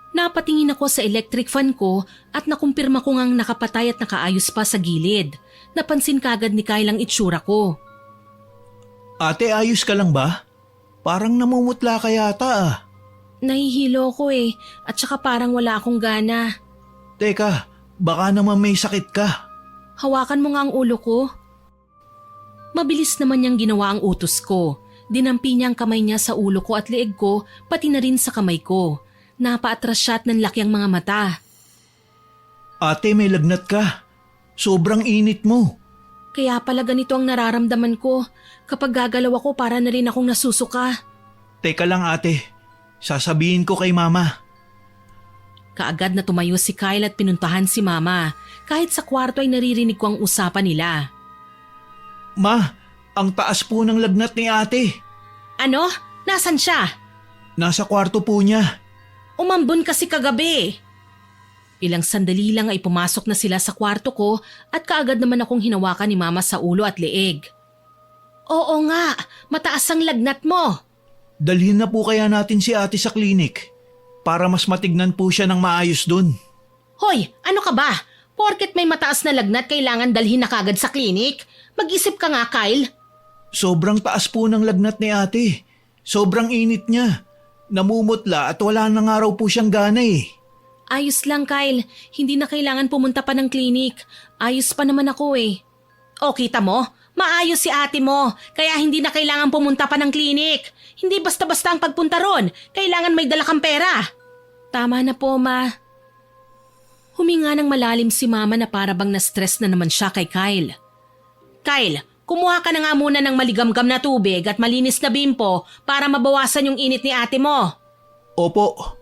Napatingin ako sa electric fan ko at nakumpirma ko ngang nakapatay at nakaayos pa sa gilid. Napansin kagad ni Kyle ang itsura ko. Ate, ayos ka lang ba? Parang namumutla ka yata ah. Nahihilo ko eh at saka parang wala akong gana. Teka, baka naman may sakit ka. Hawakan mo nga ang ulo ko. Mabilis naman niyang ginawa ang utos ko. Dinampi niya ang kamay niya sa ulo ko at leeg ko, pati na rin sa kamay ko. Napaatras siya at nanlaki ang mga mata. Ate, may lagnat ka. Sobrang init mo. Kaya pala ganito ang nararamdaman ko. Kapag gagalaw ako para na rin akong nasusuka. Teka lang ate, sasabihin ko kay Mama. Kaagad na tumayo si Kyle at pinuntahan si Mama. Kahit sa kwarto ay naririnig ko ang usapan nila. Ma, ang taas po ng lagnat ni ate. Ano? Nasaan siya? Nasa kwarto po niya. Umambon kasi kagabi. Ilang sandali lang ay pumasok na sila sa kwarto ko at kaagad naman akong hinawakan ni Mama sa ulo at leeg. Oo nga, mataas ang lagnat mo. Dalhin na po kaya natin si ate sa klinik para mas matignan po siya ng maayos dun. Hoy, ano ka ba? Porket may mataas na lagnat kailangan dalhin na kagad sa klinik? Mag-isip ka nga, Kyle. Sobrang taas po ng lagnat ni ate. Sobrang init niya. Namumutla at wala na nga raw po siyang gana eh. Ayos lang, Kyle. Hindi na kailangan pumunta pa ng klinik. Ayos pa naman ako eh. O, kita mo? Maayos si ate mo. Kaya hindi na kailangan pumunta pa ng klinik. Hindi basta-basta ang pagpunta ron. Kailangan may dala kang pera. Tama na po, Ma. Huminga ng malalim si Mama na para bang na-stress na naman siya kay Kyle. Kyle, kumuha ka na nga muna ng maligamgam na tubig at malinis na bimpo para mabawasan yung init ni ate mo. Opo.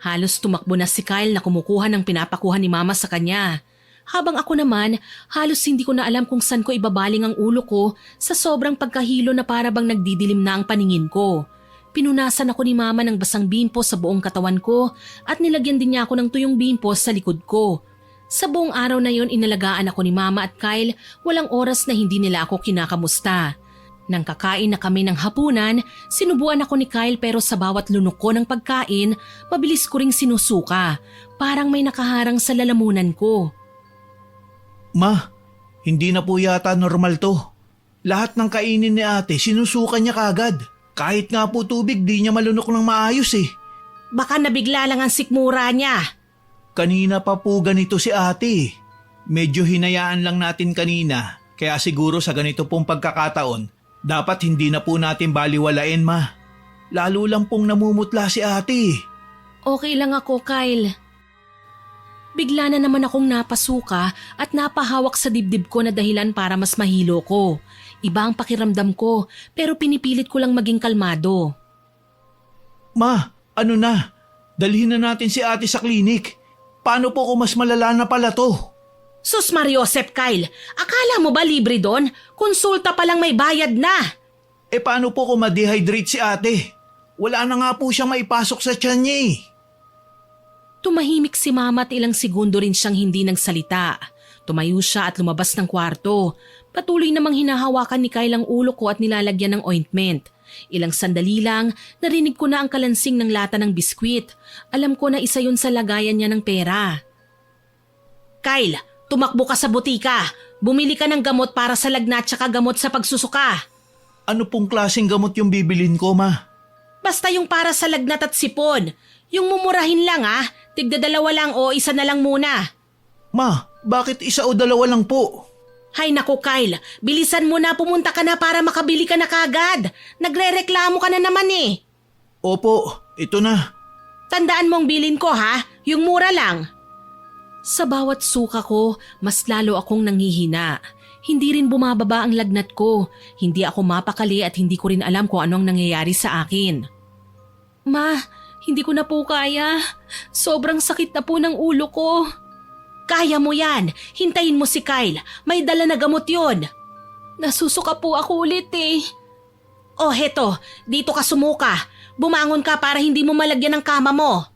Halos tumakbo na si Kyle na kumukuha ng pinapakuha ni Mama sa kanya. Habang ako naman, halos hindi ko na alam kung saan ko ibabaling ang ulo ko sa sobrang pagkahilo na para bang nagdidilim na ang paningin ko. Pinunasan ako ni Mama ng basang bimpo sa buong katawan ko at nilagyan din niya ako ng tuyong bimpo sa likod ko. Sa buong araw na yon inalagaan ako ni Mama at Kyle, walang oras na hindi nila ako kinakamusta. Nang kakain na kami ng hapunan, sinubuan ako ni Kyle pero sa bawat lunok ko ng pagkain, mabilis ko ring sinusuka. Parang may nakaharang sa lalamunan ko. Ma, hindi na po yata normal to. Lahat ng kainin ni ate, sinusuka niya kagad. Kahit nga po tubig, di niya malunok ng maayos eh. Baka nabigla lang ang sikmura niya. Kanina pa po ganito si ate. Medyo hinayaan lang natin kanina. Kaya siguro sa ganito pong pagkakataon, dapat hindi na po natin baliwalain, ma. Lalo lang pong namumutla si ate. Okay lang ako, Kyle. Bigla na naman akong napasuka at napahawak sa dibdib ko na dahilan para mas mahilo ko. Iba ang pakiramdam ko pero pinipilit ko lang maging kalmado. Ma, ano na? Dalhin na natin si ate sa klinik. Paano po kung mas malala na pala to? Sus Mariosep, Kyle, akala mo ba libre doon? Konsulta pa lang may bayad na. Eh paano po kung ma-dehydrate si ate? Wala na nga po siyang maipasok sa tiyan niya eh. Tumahimik si Mama at ilang segundo rin siyang hindi nagsalita. Tumayo siya at lumabas ng kwarto. Patuloy namang hinahawakan ni Kyle ang ulo ko at nilalagyan ng ointment. Ilang sandali lang, narinig ko na ang kalansing ng lata ng biskwit. Alam ko na isa yun sa lagayan niya ng pera. Kyle, tumakbo ka sa butika. Bumili ka ng gamot para sa lagnat tsaka gamot sa pagsusuka. Ano pong klaseng gamot yung bibilin ko, ma? Basta yung para sa lagnat at sipon. Yung mumurahin lang tigda 2 lang o isa na lang muna. Ma, bakit isa o 2 lang po? Hay naku Kyle, bilisan mo na, pumunta ka na para makabili ka na kagad. Nagrereklamo ka na naman eh. Opo, ito na. Tandaan mong bilin ko yung mura lang. Sa bawat suka ko, mas lalo akong nanghihina. Hindi rin bumababa ang lagnat ko. Hindi ako mapakali at hindi ko rin alam kung anong nangyayari sa akin. Ma, hindi ko na po kaya. Sobrang sakit na po ng ulo ko. Kaya mo yan. Hintayin mo si Kyle. May dala na gamot yon. Nasusuka po ako ulit eh. Oh, heto. Dito ka sumuka. Bumangon ka para hindi mo malagyan ng kama mo.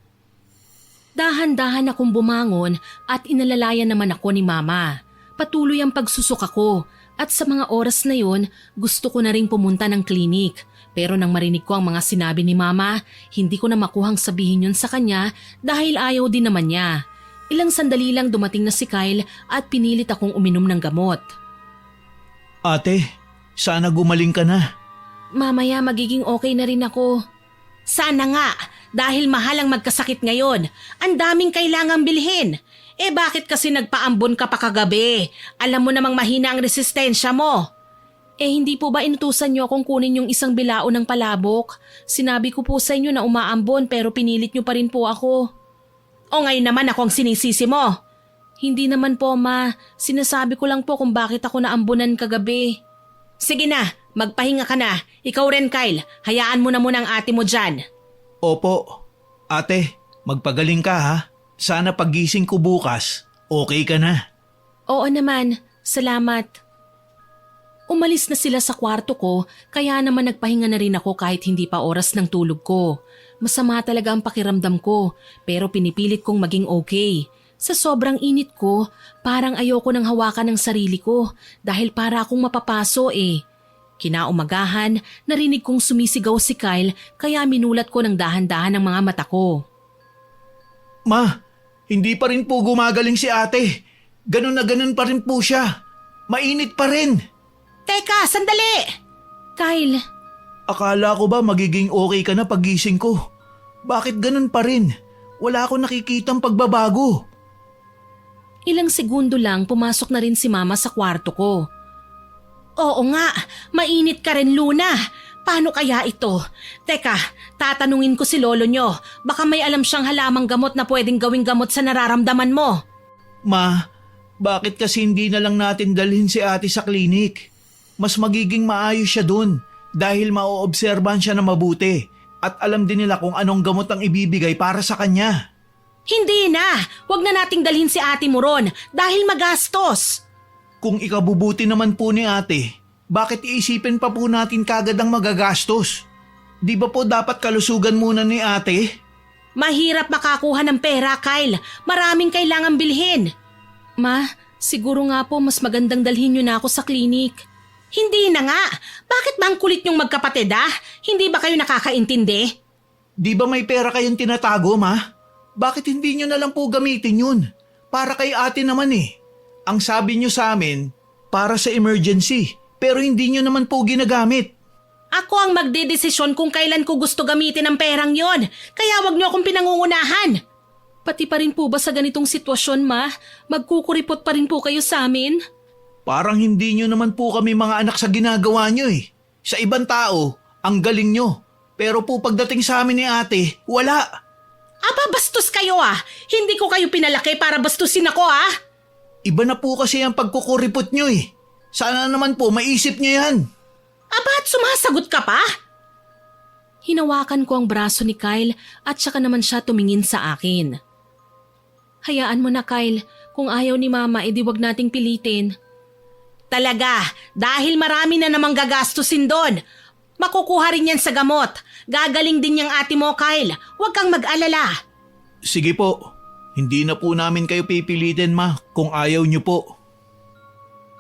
Dahan-dahan akong bumangon at inalalayan naman ako ni Mama. Patuloy ang pagsusuka ko at sa mga oras na yon gusto ko na ring pumunta ng klinik. Pero nang marinig ko ang mga sinabi ni Mama, hindi ko na makuhang sabihin yun sa kanya dahil ayaw din naman niya. Ilang sandali lang dumating na si Kyle at pinilit akong uminom ng gamot. Ate, sana gumaling ka na. Mamaya magiging okay na rin ako. Sana nga, dahil mahal ang magkasakit ngayon. Ang daming kailangang bilhin. Eh bakit kasi nagpaambon ka pa kagabi? Alam mo namang mahina ang resistensya mo. Eh hindi po ba inutusan niyo akong kunin yung isang bilao ng palabok? Sinabi ko po sa inyo na umaambon pero pinilit niyo pa rin po ako. O ngayon naman ako ang sinisisi mo. Hindi naman po ma, sinasabi ko lang po kung bakit ako naambunan kagabi. Sige na, magpahinga ka na. Ikaw rin Kyle, hayaan mo na muna ang ate mo dyan. Opo. Ate, magpagaling ka ha. Sana paggising ko bukas, okay ka na. Oo naman, salamat. Umalis na sila sa kwarto ko kaya naman nagpahinga na rin ako kahit hindi pa oras ng tulog ko. Masama talaga ang pakiramdam ko pero pinipilit kong maging okay. Sa sobrang init ko, parang ayoko nang hawakan ng sarili ko dahil para akong mapapaso eh. Kinaumagahan, narinig kong sumisigaw si Kyle kaya minulat ko ng dahan-dahan ang mga mata ko. Ma, hindi pa rin po gumagaling si ate. Ganun na ganun pa rin po siya. Mainit pa rin. Teka, sandali! Kyle, Akala ko ba magiging okay ka na paggising ko? Bakit ganun pa rin? Wala akong nakikitang pagbabago. ilang segundo lang pumasok na rin si Mama sa kwarto ko. Oo nga, mainit ka rin Luna. Paano kaya ito? Teka, tatanungin ko si lolo nyo. Baka may alam siyang halamang gamot na pwedeng gawing gamot sa nararamdaman mo. Ma, bakit kasi hindi na lang natin dalhin si ate sa klinik? Mas magiging maayos siya dun dahil maoobserbahan siya na mabuti at alam din nila kung anong gamot ang ibibigay para sa kanya. Hindi na! Huwag na nating dalhin si ate mo ron dahil magastos. Kung ikabubuti naman po ni ate, bakit iisipin pa po natin kagad ang magagastos? Di ba po dapat kalusugan muna ni ate? Mahirap makakuha ng pera, Kyle. Maraming kailangan bilhin. Ma, siguro nga po mas magandang dalhin niyo na ako sa klinik. Hindi na nga. Bakit ba ang kulit niyong magkapatid Hindi ba kayo nakakaintindi? Di ba may pera kayong tinatago, Ma? Bakit hindi nyo na lang po gamitin yun? Para kay ate naman eh. Ang sabi nyo sa amin, para sa emergency. Pero hindi nyo naman po ginagamit. Ako ang magdedesisyon kung kailan ko gusto gamitin ang perang yon. Kaya wag niyo akong pinangungunahan. Pati pa rin po ba sa ganitong sitwasyon, Ma? Magkukuripot pa rin po kayo sa amin? Parang hindi nyo naman po kami mga anak sa ginagawa nyo eh. Sa ibang tao, ang galing nyo. Pero po pagdating sa amin ni ate, wala. Aba, bastos kayo Hindi ko kayo pinalaki para bastusin ako Iba na po kasi ang pagkukuripot nyo eh. Sana naman po maisip nyo yan. Aba, at sumasagot ka pa? Hinawakan ko ang braso ni Kyle at saka naman siya tumingin sa akin. Hayaan mo na, Kyle. Kung ayaw ni Mama, edi wag nating pilitin. Talaga, dahil marami na namang gagastusin doon. Makukuha rin yan sa gamot. Gagaling din yung ate mo, Kyle. Huwag kang mag-alala. Sige po, hindi na po namin kayo pipilitin, Ma, kung ayaw nyo po.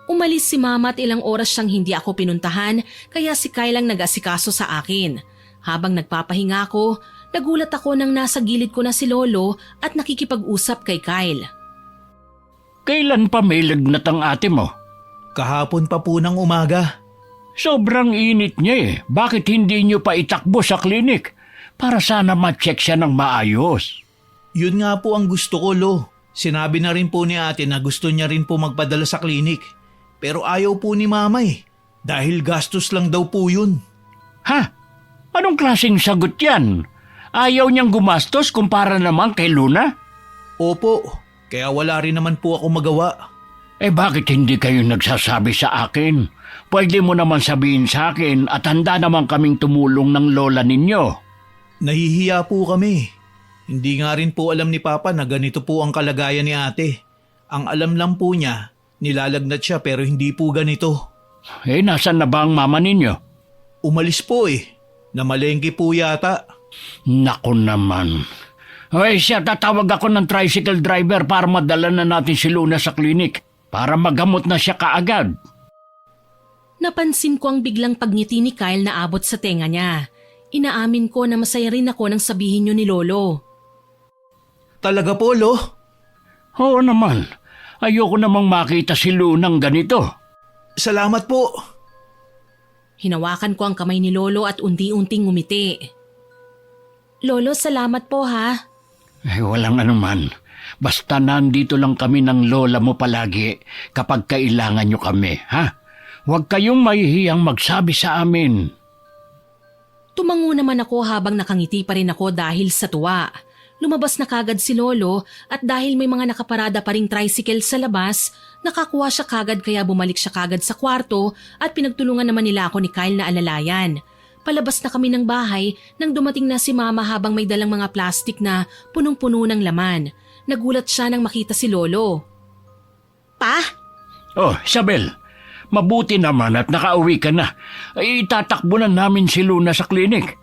Umalis si Mama at ilang oras siyang hindi ako pinuntahan, kaya si Kyle ang nag-asikaso sa akin. Habang nagpapahinga ako, nagulat ako nang nasa gilid ko na si Lolo at nakikipag-usap kay Kyle. Kailan pa may lagnat ang ate mo? Kahapon pa po ng umaga. Sobrang init niya eh. Bakit hindi niyo pa itakbo sa klinik? Para sana ma-check siya ng maayos. Yun nga po ang gusto ko, Lo. Sinabi na rin po ni ate na gusto niya rin po magpadala sa klinik. Pero ayaw po ni Mama eh. Dahil gastos lang daw po yun. Ha? Anong klaseng sagot yan? Ayaw niyang gumastos kumpara naman kay Luna? Opo, kaya wala rin naman po ako magawa. Bakit hindi kayo nagsasabi sa akin? Pwede mo naman sabihin sa akin at handa naman kaming tumulong ng lola ninyo. Nahihiya po kami. Hindi nga rin po alam ni Papa na ganito po ang kalagayan ni ate. Ang alam lang po niya, nilalagnat siya pero hindi po ganito. Nasaan na ba ang mama ninyo? Umalis po eh. Namalengke po yata. Naku naman. Siya, tatawag ako ng tricycle driver para madala na natin si Luna sa klinik para magamot na siya kaagad. Napansin ko ang biglang pagngiti ni Kyle na abot sa tenga niya. Inaamin ko na masaya rin ako nang sabihin niyo ni Lolo. Talaga po, Lo? Oo naman. Ayoko namang makita si Lunang ganito. Salamat po. Hinawakan ko ang kamay ni Lolo at unti-unting ngumiti. Lolo, salamat po Walang anuman. Basta nandito lang kami ng lola mo palagi kapag kailangan nyo kami, ha? Huwag kayong mahihiyang magsabi sa amin. Tumango naman ako habang nakangiti pa rin ako dahil sa tuwa. Lumabas na kagad si Lolo at dahil may mga nakaparada pa ring tricycle sa labas, nakakuha siya kagad kaya bumalik siya kagad sa kwarto at pinagtulungan naman nila ako ni Kyle na alalayan. Palabas na kami ng bahay nang dumating na si Mama habang may dalang mga plastik na punong-puno ng laman. Nagulat siya nang makita si Lolo. Pa? Oh, Isabel, mabuti naman at nakauwi ka na. Itatakbo na namin si Luna sa klinik.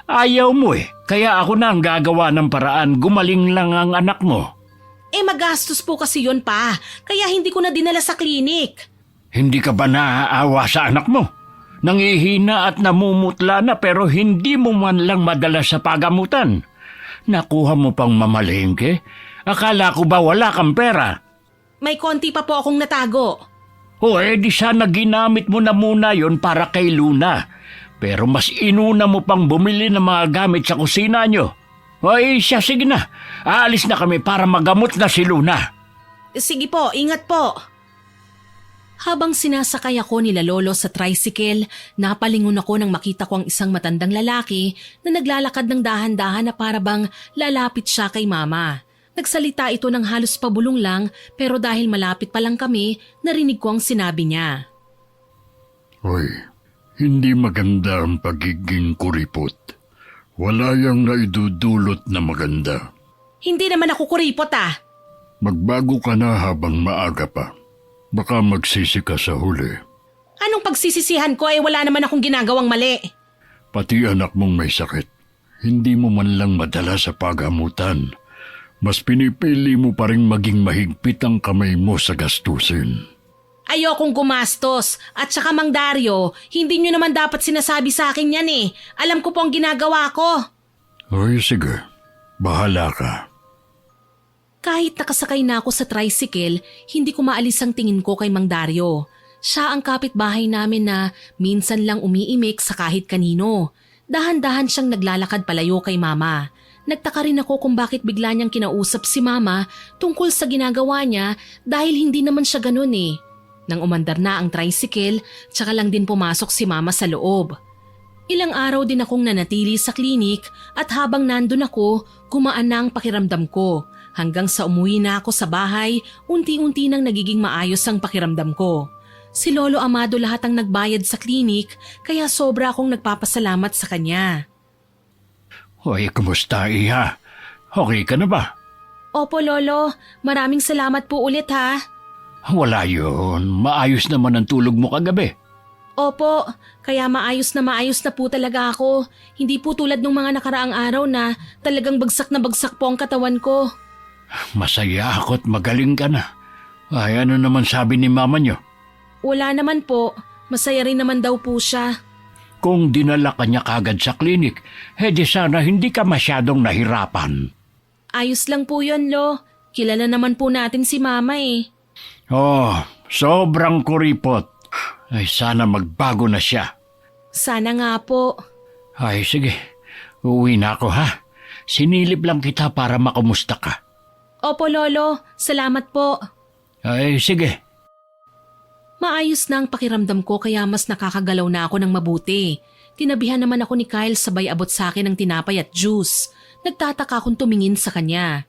Ayaw mo kaya ako na ang gagawa ng paraan. Gumaling lang ang anak mo. Magastos po kasi yon pa, kaya hindi ko na dinala sa klinik. Hindi ka ba naaawa sa anak mo? Nangihina at namumutla na pero hindi mo man lang madala sa pagamutan. Nakuha mo pang mamalengke? Akala ko ba wala kang pera? May konti pa po akong natago. Di sana ginamit mo na muna yon para kay Luna. Pero mas inuna mo pang bumili ng mga gamit sa kusina nyo. Sige na. Aalis na kami para magamot na si Luna. Sige po, ingat po. Habang sinasakay ako nila Lolo sa tricycle, napalingon ako nang makita ko ang isang matandang lalaki na naglalakad ng dahan-dahan na parabang lalapit siya kay Mama. Nagsalita ito ng halos pabulong lang pero dahil malapit pa lang kami, narinig ko ang sinabi niya. Hoy, hindi maganda ang pagiging kuripot. Wala yang naidudulot na maganda. Hindi naman ako kuripot Magbago ka na habang maaga pa. Baka magsisi ka sa huli. Anong pagsisisihan ko wala naman akong ginagawang mali. Pati anak mong may sakit. Hindi mo man lang madala sa pagamutan. Mas pinipili mo pa rin maging mahigpit ang kamay mo sa gastusin. Ayokong gumastos. At saka Mang Dario, hindi nyo naman dapat sinasabi sa akin yan eh. Alam ko po ang ginagawa ko. Ay, sige. Bahala ka. Kahit nakasakay na ako sa tricycle, hindi ko maalis ang tingin ko kay Mang Dario. Siya ang kapitbahay namin na minsan lang umiimik sa kahit kanino. Dahan-dahan siyang naglalakad palayo kay Mama. Nagtaka rin ako kung bakit bigla niyang kinausap si Mama tungkol sa ginagawa niya dahil hindi naman siya ganun eh. Nang umandar na ang tricycle, tsaka lang din pumasok si Mama sa loob. Ilang araw din akong nanatili sa klinik at habang nandun ako, gumaan na ang pakiramdam ko. Hanggang sa umuwi na ako sa bahay, unti-unti nang nagiging maayos ang pakiramdam ko. Si Lolo Amado lahat ang nagbayad sa klinik kaya sobra akong nagpapasalamat sa kanya. Hoy, kumusta, Iha? Okay ka na ba? Opo Lolo, maraming salamat po ulit ha. Wala yun. Maayos naman ang tulog mo kagabi. Opo, kaya maayos na po talaga ako. Hindi po tulad ng mga nakaraang araw na talagang bagsak na bagsak po ang katawan ko. Masaya ako't magaling ka na. Ay, ano naman sabi ni mama niyo? Wala naman po, masaya rin naman daw po siya. Kung dinala ka niya kagad sa klinik, di sana hindi ka masyadong nahirapan. Ayos lang po yun, Lo. Kilala naman po natin si Mama eh. Oh, sobrang kuripot. Ay, sana magbago na siya. Sana nga po. Ay, sige. Uwi na ako, ha? Sinilip lang kita para makumusta ka. Opo, Lolo. Salamat po. Ay, sige. Maayos na ang pakiramdam ko kaya mas nakakagalaw na ako ng mabuti. Tinabihan naman ako ni Kyle sabay abot sa akin ng tinapay at juice. Nagtataka akong tumingin sa kanya.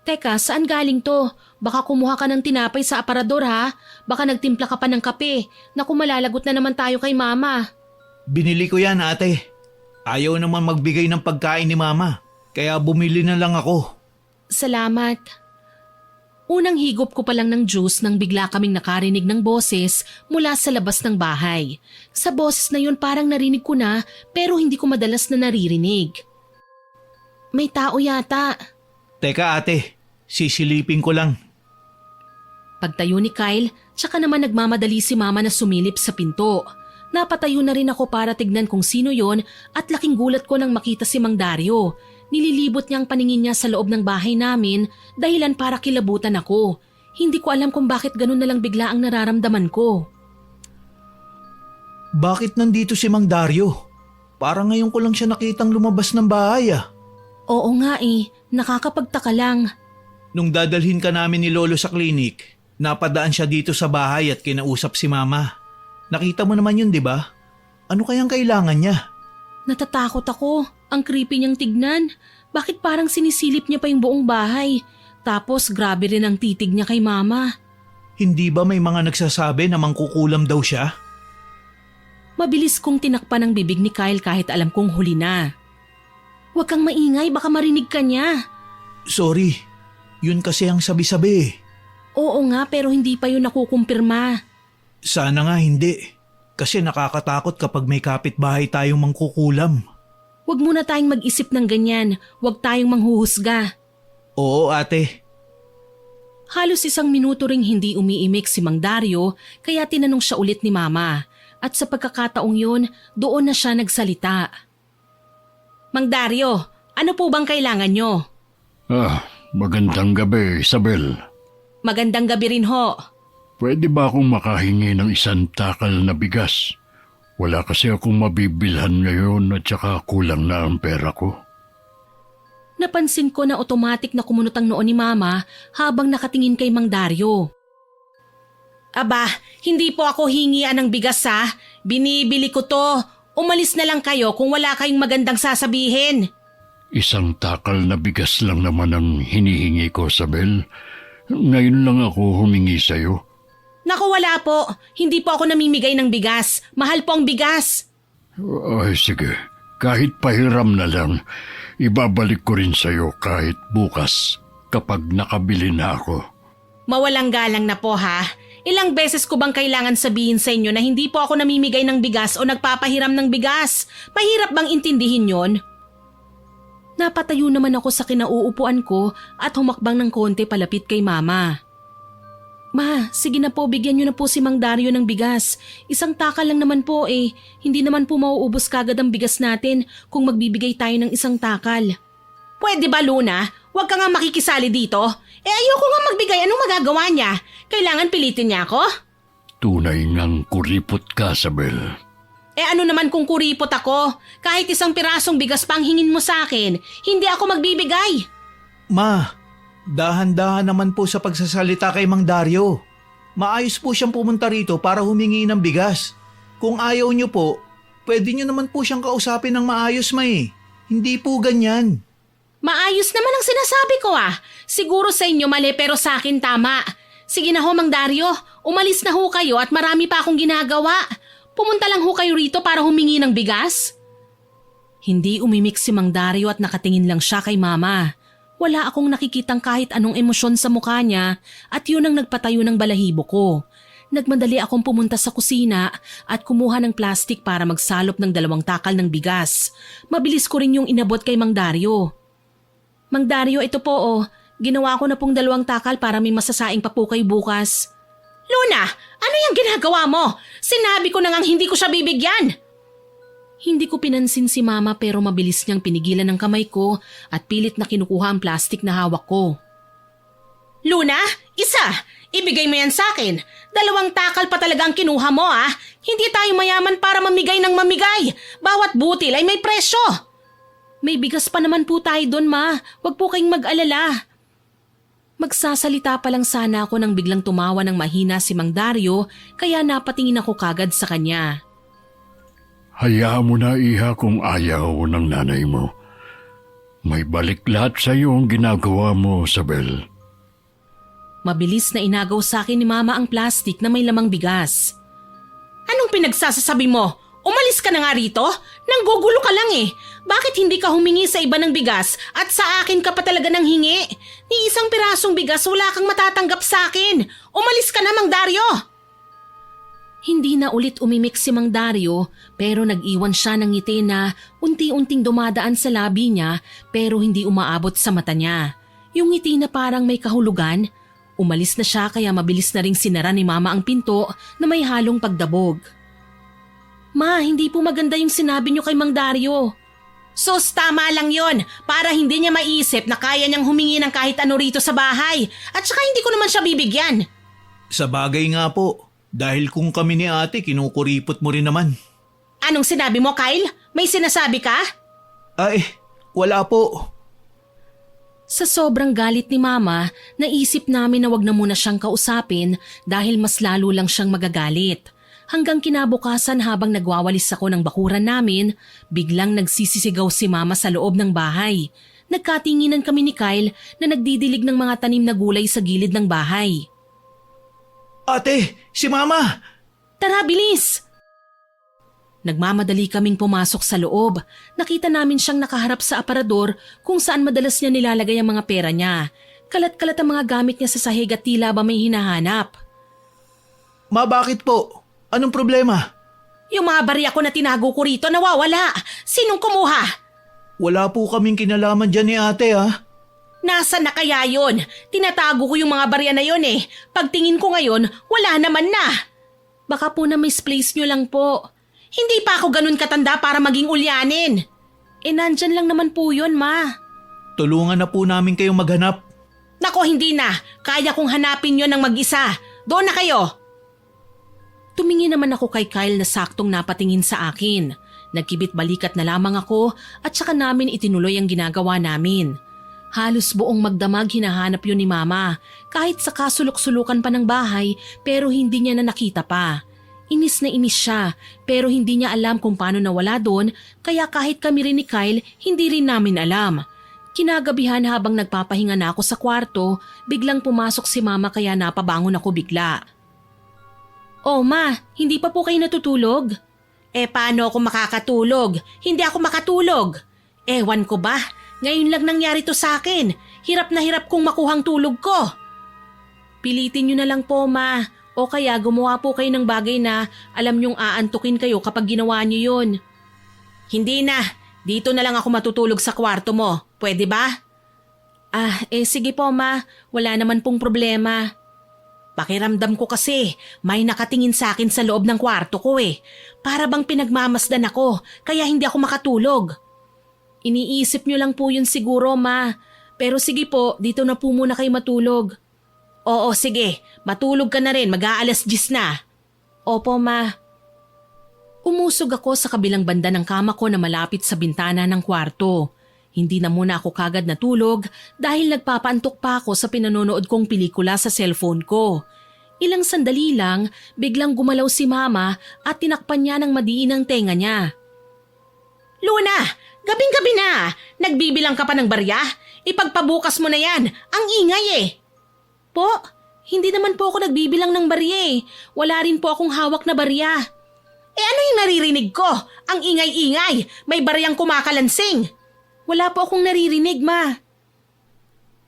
Teka, saan galing to? Baka kumuha ka ng tinapay sa aparador ha? Baka nagtimpla ka pa ng kape. Naku, malalagot na naman tayo kay Mama. Binili ko yan, ate. Ayaw naman magbigay ng pagkain ni Mama. Kaya bumili na lang ako. Salamat. Unang higop ko pa lang ng juice nang bigla kaming nakarinig ng boses mula sa labas ng bahay. Sa boses na yun parang narinig ko na pero hindi ko madalas na naririnig. May tao yata. Teka ate, sisilipin ko lang. Pagtayo ni Kyle, tsaka naman nagmamadali si Mama na sumilip sa pinto. Napatayo na rin ako para tignan kung sino yon at laking gulat ko nang makita si Mang Dario. Nililibot niya ang paningin niya sa loob ng bahay namin dahilan para kilabutan ako. Hindi ko alam kung bakit ganun na lang bigla ang nararamdaman ko. Bakit nandito si Mang Dario? Parang ngayon ko lang siya nakitang lumabas ng bahay ah. Oo nga eh, nakakapagtaka lang. Nung dadalhin ka namin ni Lolo sa klinik, napadaan siya dito sa bahay at kinausap si Mama. Nakita mo naman yun, di ba? Ano kayang kailangan niya? Natatakot ako. Ang creepy niyang tignan. Bakit parang sinisilip niya pa yung buong bahay? Tapos grabe rin ang titig niya kay Mama. Hindi ba may mga nagsasabi na mangkukulam daw siya? Mabilis kong tinakpan ang bibig ni Kyle kahit alam kong huli na. Huwag kang maingay, baka marinig ka niya. Sorry, yun kasi ang sabi-sabi. Oo nga, pero hindi pa yun nakukumpirma. Sana nga hindi. Kasi nakakatakot kapag may kapitbahay tayong mangkukulam. Huwag muna tayong mag-isip ng ganyan. Huwag tayong manghuhusga. Oo ate. Halos 1 minuto ring hindi umiimik si Mang Dario kaya tinanong siya ulit ni Mama. At sa pagkakataong yun, doon na siya nagsalita. Mang Dario, ano po bang kailangan nyo? Magandang gabi, Isabel. Magandang gabi rin ho. Pwede ba akong makahingi ng 1 takal na bigas? Wala kasi akong mabibilhan ngayon at saka kulang na ang pera ko. Napansin ko na otomatik na kumunot ang noo ni Mama habang nakatingin kay Mang Dario. Aba, hindi po ako hingian ng bigas ha. Binibili ko to. Umalis na lang kayo kung wala kayong magandang sasabihin. 1 takal na bigas lang naman ang hinihingi ko, Isabel. Ngayon lang ako humingi sa'yo. Naku, wala po. Hindi po ako namimigay ng bigas. Mahal po ang bigas. Ay, sige. Kahit pahiram na lang, ibabalik ko rin sa'yo kahit bukas kapag nakabili na ako. Mawalang galang na po ha. Ilang beses ko bang kailangan sabihin sa inyo na hindi po ako namimigay ng bigas o nagpapahiram ng bigas? Mahirap bang intindihin yon? Napatayo naman ako sa kinauupuan ko at humakbang ng konti palapit kay Mama. Ma, sige na po, bigyan niyo na po si Mang Dario ng bigas. Isang takal lang naman po eh. Hindi naman po mauubos kagad ang bigas natin kung magbibigay tayo ng isang takal. Pwede ba, Luna? Huwag ka nga makikisali dito. Ayoko nga magbigay. Anong magagawa niya? Kailangan pilitin niya ako? Tunay ngang kuripot ka, Sabel. Ano naman kung kuripot ako? Kahit isang pirasong bigas pang hingin mo sa akin, hindi ako magbibigay. Ma, dahan-dahan naman po sa pagsasalita kay Mang Dario. Maayos po siyang pumunta rito para humingi ng bigas. Kung ayaw niyo po, pwede niyo naman po siyang kausapin ng maayos, ma eh. Hindi po ganyan. Maayos naman ang sinasabi ko ah. Siguro sa inyo mali pero sa akin tama. Sige na ho, Mang Dario. Umalis na ho kayo at marami pa akong ginagawa. Pumunta lang ho kayo rito para humingi ng bigas. Hindi umimik si Mang Dario at nakatingin lang siya kay Mama. Wala akong nakikitang kahit anong emosyon sa mukha niya at yun ang nagpatayo ng balahibo ko. Nagmadali akong pumunta sa kusina at kumuha ng plastik para magsalop ng 2 takal ng bigas. Mabilis ko rin yung inabot kay Mang Dario. Mang Dario, ito po oh. Ginawa ko na pong 2 takal para may masasaing pa po kayo bukas. Luna, ano yung ginagawa mo? Sinabi ko na ngang hindi ko siya bibigyan. Hindi ko pinansin si Mama pero mabilis niyang pinigilan ng kamay ko at pilit na kinukuha ang plastik na hawak ko. Luna, isa! Ibigay mo yan sa akin. 2 takal pa talaga ang kinuha mo ah. Hindi tayo mayaman para mamigay ng mamigay. Bawat butil ay may presyo. May bigas pa naman po tayo doon, Ma. Huwag po kayong mag-alala. Magsasalita pa lang sana ako nang biglang tumawa ng mahina si Mang Dario kaya napatingin ako kagad sa kanya. Hayaan mo na, iha, kung ayaw ng nanay mo. May balik lahat sa iyo ang ginagawa mo, Sabel. Mabilis na inagaw sa akin ni Mama ang plastik na may lamang bigas. Anong pinagsasasabi mo? Umalis ka na nga rito? Nanggugulo ka lang eh. Bakit hindi ka humingi sa iba ng bigas at sa akin ka pa talaga nang hingi? Ni isang pirasong bigas wala kang matatanggap sa akin. Umalis ka na, Mang Dario! Hindi na ulit umimik si Mang Dario pero nag-iwan siya ng ngiti na unti-unting dumadaan sa labi niya pero hindi umaabot sa mata niya. Yung ngiti na parang may kahulugan. Umalis na siya kaya mabilis na ring sinara ni Mama ang pinto na may halong pagdabog. Ma, hindi po maganda yung sinabi niyo kay Mang Dario. Sus, tama lang yon para hindi niya maiisip na kaya niyang humingi ng kahit ano rito sa bahay at saka hindi ko naman siya bibigyan. Sa bagay nga po, dahil kung kami ni ate kinukuripot mo rin naman. Anong sinabi mo, Kyle? May sinasabi ka? Ay, wala po. Sa sobrang galit ni Mama, naisip namin na wag na muna siyang kausapin dahil mas lalo lang siyang magagalit. Hanggang kinabukasan habang nagwawalis ako ng bakuran namin, biglang nagsisisigaw si Mama sa loob ng bahay. Nagkatinginan kami ni Kyle na nagdidilig ng mga tanim na gulay sa gilid ng bahay. Ate, si Mama! Tara, bilis! Nagmamadali kaming pumasok sa loob. Nakita namin siyang nakaharap sa aparador kung saan madalas niya nilalagay ang mga pera niya. Kalat-kalat ang mga gamit niya sa sahig at tila ba may hinahanap. Ma, bakit po? Anong problema? Yung mga barya ko na tinago ko rito nawawala. Sinong kumuha? Wala po kaming kinalaman dyan ni ate ha. Nasaan na kaya yun? Tinatago ko yung mga barya na yun eh. Pagtingin ko ngayon, wala naman na. Baka po na misplace nyo lang po. Hindi pa ako ganun katanda para maging ulyanin. Nandyan lang naman po yun, Ma. Tulungan na po namin kayong maghanap. Nako, hindi na. Kaya kong hanapin yun ng mag-isa. Doon na kayo. Tumingin naman ako kay Kyle na saktong napatingin sa akin. Nagkibit balikat na lamang ako at saka namin itinuloy ang ginagawa namin. Halos buong magdamag hinahanap yun ni Mama. Kahit sa kasulok-sulukan pa ng bahay pero hindi niya na nakita pa. Inis na inis siya pero hindi niya alam kung paano nawala doon kaya kahit kami rin ni Kyle hindi rin namin alam. Kinagabihan habang nagpapahinga na ako sa kwarto, biglang pumasok si Mama kaya napabangon ako bigla. Oh Ma, hindi pa po kayo natutulog? Paano ako makakatulog? Hindi ako makatulog. Ewan ko ba? Ngayon lang nangyari to sa akin. Hirap na hirap kong makuhang tulog ko. Pilitin nyo na lang po, Ma. O kaya gumawa po kayo ng bagay na alam nyong aantukin kayo kapag ginawa nyo yun. Hindi na. Dito na lang ako matutulog sa kwarto mo. Pwede ba? Sige po, Ma. Wala naman pong problema. Pakiramdam ko kasi may nakatingin sa akin sa loob ng kwarto ko eh. Para bang pinagmamasdan ako kaya hindi ako makatulog. Iniisip nyo lang po yun siguro, Ma. Pero sige po, dito na po muna kayo matulog. Oo, sige. Matulog ka na rin. Mag-aalas 10 na. Opo, Ma. Umusog ako sa kabilang banda ng kama ko na malapit sa bintana ng kwarto. Hindi na muna ako kagad natulog dahil nagpapaantok pa ako sa pinanonood kong pelikula sa cellphone ko. Ilang sandali lang, biglang gumalaw si Mama at tinakpan niya ng madiin ang tenga niya. Luna, gabing-gabi na. Nagbibilang ka pa ng barya? Ipagpabukas mo na yan. Ang ingay eh. Po, hindi naman po ako nagbibilang ng barya eh. Wala rin po akong hawak na barya. Ano yung naririnig ko? Ang ingay-ingay. May baryang kumakalansing. Wala po akong naririnig, Ma.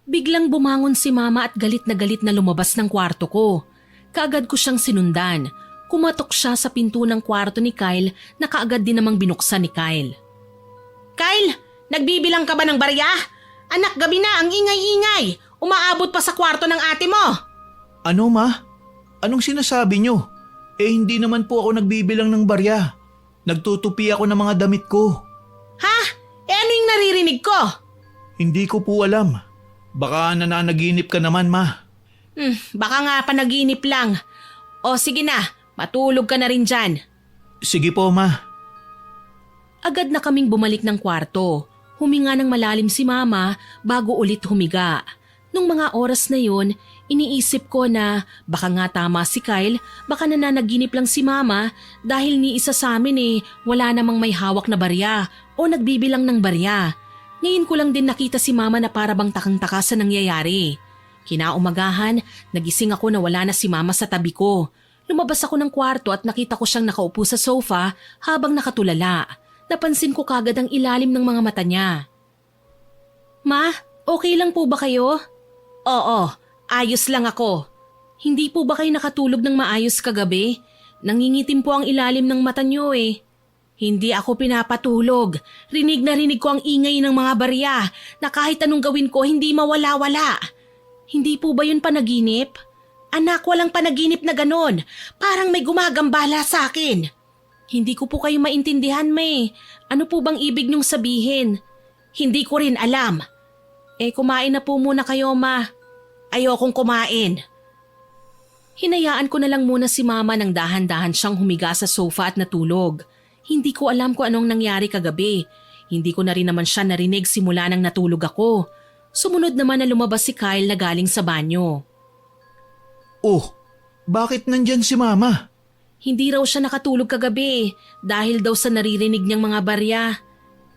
Biglang bumangon si Mama at galit na lumabas ng kwarto ko. Kaagad ko siyang sinundan. Kumatok siya sa pinto ng kwarto ni Kyle na kaagad din namang binuksan ni Kyle. Kyle, nagbibilang ka ba ng barya? Anak, gabi na, ang ingay-ingay. Umaabot pa sa kwarto ng ate mo. Ano, Ma? Anong sinasabi nyo? Hindi naman po ako nagbibilang ng barya. Nagtutupi ako ng mga damit ko. Ha? Ano yung naririnig ko? Hindi ko po alam. Baka nananaginip ka naman, Ma. Baka nga panaginip lang. O sige na, matulog ka na rin dyan. Sige po, Ma. Agad na kaming bumalik ng kwarto. Huminga ng malalim si Mama bago ulit humiga. Nung mga oras na yun, iniisip ko na baka nga tama si Kyle, baka nananaginip lang si Mama dahil ni isa sa amin wala namang may hawak na barya o nagbibilang ng barya. Ngayon ko lang din nakita si Mama na para bang takang-taka sa nangyayari. Kinaumagahan, nagising ako na wala na si Mama sa tabi ko. Lumabas ako ng kwarto at nakita ko siyang nakaupo sa sofa habang nakatulala. Napansin ko kagad ang ilalim ng mga mata niya. Ma, okay lang po ba kayo? Oo, ayos lang ako. Hindi po ba kayo nakatulog ng maayos kagabi? Nangingitim po ang ilalim ng mata niyo eh. Hindi ako pinapatulog. Rinig na rinig ko ang ingay ng mga barya na kahit anong gawin ko hindi mawala-wala. Hindi po ba yun panaginip? Anak, walang panaginip na ganon. Parang may gumagambala sa akin. Hindi ko po kayo maintindihan, May. Ano po bang ibig niyong sabihin? Hindi ko rin alam. Kumain na po muna kayo, Ma. Ayokong kumain. Hinayaan ko na lang muna si Mama nang dahan-dahan siyang humiga sa sofa at natulog. Hindi ko alam kung anong nangyari kagabi. Hindi ko na rin naman siya narinig simula nang natulog ako. Sumunod naman na lumabas si Kyle na galing sa banyo. Oh, bakit nandyan si Mama? Hindi raw siya nakatulog kagabi dahil daw sa naririnig niyang mga barya.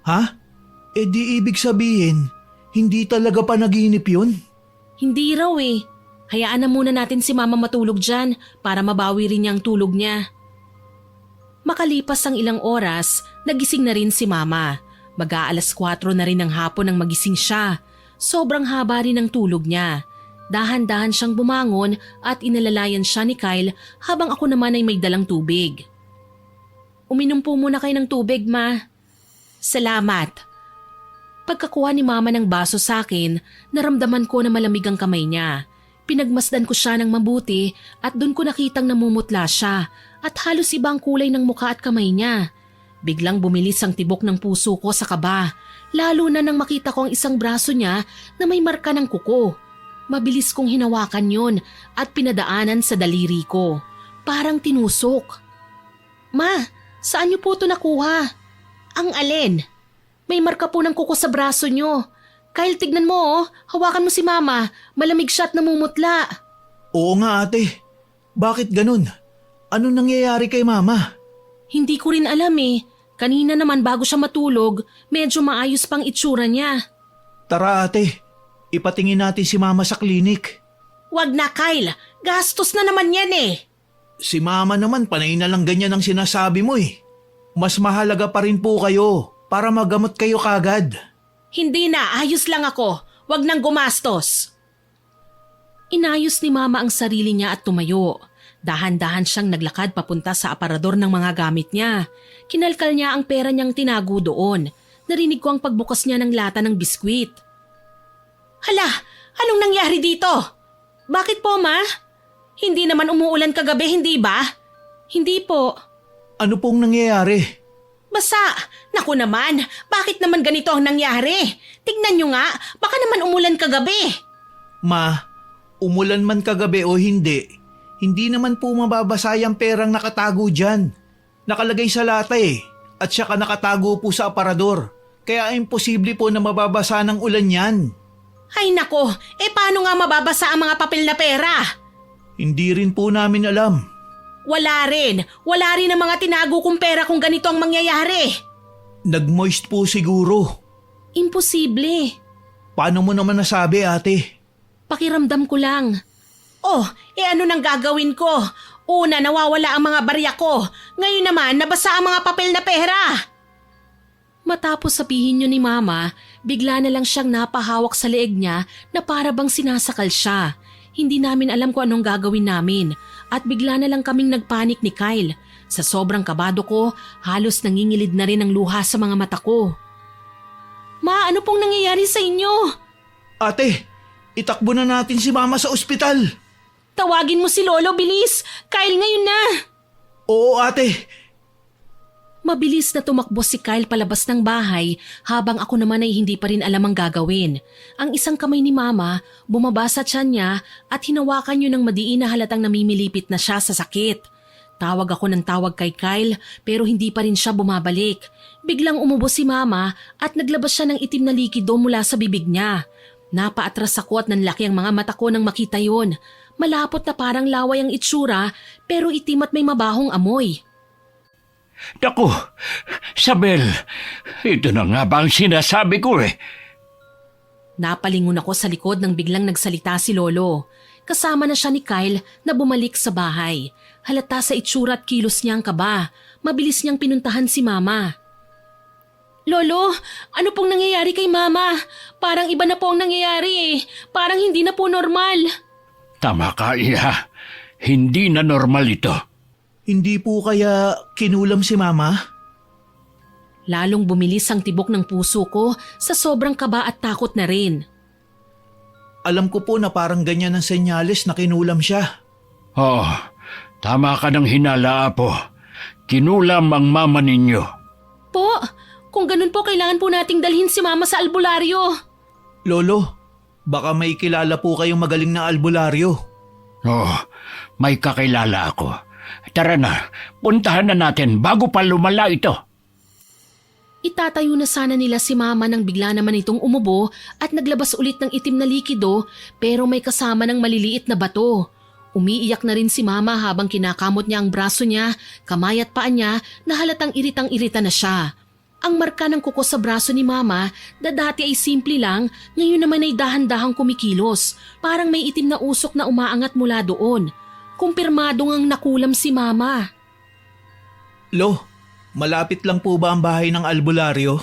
Ha? Di ibig sabihin, hindi talaga panaginip yun? Hindi raw eh. Hayaan na muna natin si Mama matulog dyan para mabawi rin niya ang tulog niya. Makalipas ang ilang oras, nagising na rin si Mama. Mag-aalas 4 na rin ng hapon nang magising siya. Sobrang haba rin ang tulog niya. Dahan-dahan siyang bumangon at inalalayan siya ni Kyle habang ako naman ay may dalang tubig. Uminom po muna kayo ng tubig, Ma. Salamat. Pagkakuha ni Mama ng baso sa akin, naramdaman ko na malamig ang kamay niya. Pinagmasdan ko siya ng mabuti at doon ko nakitang namumutla siya at halos ibang kulay ng mukha at kamay niya. Biglang bumilis ang tibok ng puso ko sa kaba, lalo na nang makita ko ang isang braso niya na may marka ng kuko. Mabilis kong hinawakan yon at pinadaanan sa daliri ko. Parang tinusok. Ma, saan niyo po ito nakuha? Ang alin? May marka po ng kuko sa braso niyo. Kyle, tignan mo hawakan mo si Mama. Malamig siya at namumutla. Oo nga ate. Bakit ganun? Anong nangyayari kay Mama? Hindi ko rin alam eh. Kanina naman bago siya matulog, medyo maayos pang itsura niya. Tara ate. Ipatingin natin si Mama sa klinik. Wag na, Kyle. Gastos na naman yan eh. Si Mama naman panay na lang ganyan ang sinasabi mo eh. Mas mahalaga pa rin po kayo para magamot kayo kagad. Hindi na, ayos lang ako. Wag nang gumastos. Inayos ni Mama ang sarili niya at tumayo. Dahan-dahan siyang naglakad papunta sa aparador ng mga gamit niya. Kinalkal niya ang pera niyang tinago doon. Narinig ko ang pagbukas niya ng lata ng biskwit. Hala, anong nangyari dito? Bakit po, Ma? Hindi naman umuulan kagabi, hindi ba? Hindi po. Ano pong nangyayari? Basta, naku naman, bakit naman ganito ang nangyari? Tignan nyo nga, baka naman umulan kagabi. Ma, umulan man kagabi o hindi naman po mababasa yung perang nakatago dyan. Nakalagay sa lata at saka nakatago po sa aparador. Kaya imposible po na mababasa ng ulan yan. Ay nako, paano nga mababasa ang mga papel na pera? Hindi rin po namin alam. Wala rin ang mga tinago kong pera kung ganito ang mangyayari. Nag-moist po siguro. Imposible. Paano mo naman nasabi, ate? Pakiramdam ko lang. Oh, ano nang gagawin ko? Una, nawawala ang mga barya ko. Ngayon naman, nabasa ang mga papel na pera. Matapos sabihin niyo ni Mama, bigla na lang siyang napahawak sa leeg niya na para bang sinasakal siya. Hindi namin alam kung anong gagawin namin at bigla na lang kaming nagpanik ni Kyle. Sa sobrang kabado ko, halos nangingilid na rin ang luha sa mga mata ko. Ma, ano pong nangyayari sa inyo? Ate, itakbo na natin si Mama sa ospital. Tawagin mo si Lolo, bilis! Kyle, ngayon na! Oo, ate. Mabilis na tumakbo si Kyle palabas ng bahay habang ako naman ay hindi pa rin alam ang gagawin. Ang isang kamay ni Mama bumaba sa tiyan niya at hinawakan yun ng madiin na halatang namimilipit na siya sa sakit. Tawag ako ng tawag kay Kyle pero hindi pa rin siya bumabalik. Biglang umubo si Mama at naglabas siya ng itim na likido mula sa bibig niya. Napaatras ako at nanlaki ang mga mata ko nang makita yon. Malapot na parang laway ang itsura pero itim at may mabahong amoy. Naku, Sabel, ito na nga ba ang sinasabi ko Napalingon ako sa likod nang biglang nagsalita si Lolo. Kasama na siya ni Kyle na bumalik sa bahay. Halata sa itsura at kilos niya ang kaba. Mabilis niyang pinuntahan si Mama. Lolo, ano pong nangyayari kay Mama? Parang iba na po ang nangyayari Parang hindi na po normal. Tama ka, Iha. Hindi na normal ito. Hindi po kaya kinulam si Mama? Lalong bumilis ang tibok ng puso ko sa sobrang kaba at takot na rin. Alam ko po na parang ganyan ang senyales na kinulam siya. Oo, tama ka ng hinala, Apo. Kinulam ang mama ninyo. Po, kung ganun po kailangan po nating dalhin si Mama sa albularyo. Lolo, baka may kilala po kayong magaling na albularyo. Oo, may kakilala ako. Tara na, puntahan na natin bago pa lumala ito. Itatayo na sana nila si Mama nang bigla naman itong umubo at naglabas ulit ng itim na likido pero may kasama ng maliliit na bato. Umiiyak na rin si Mama habang kinakamot niya ang braso niya, kamay at paa niya na halatang iritang-irita na siya. Ang marka ng kuko sa braso ni Mama na dati ay simple lang, ngayon naman ay dahan-dahang kumikilos. Parang may itim na usok na umaangat mula doon. Kumpirmadong ang nakulam si Mama. Lo, malapit lang po ba ang bahay ng albularyo?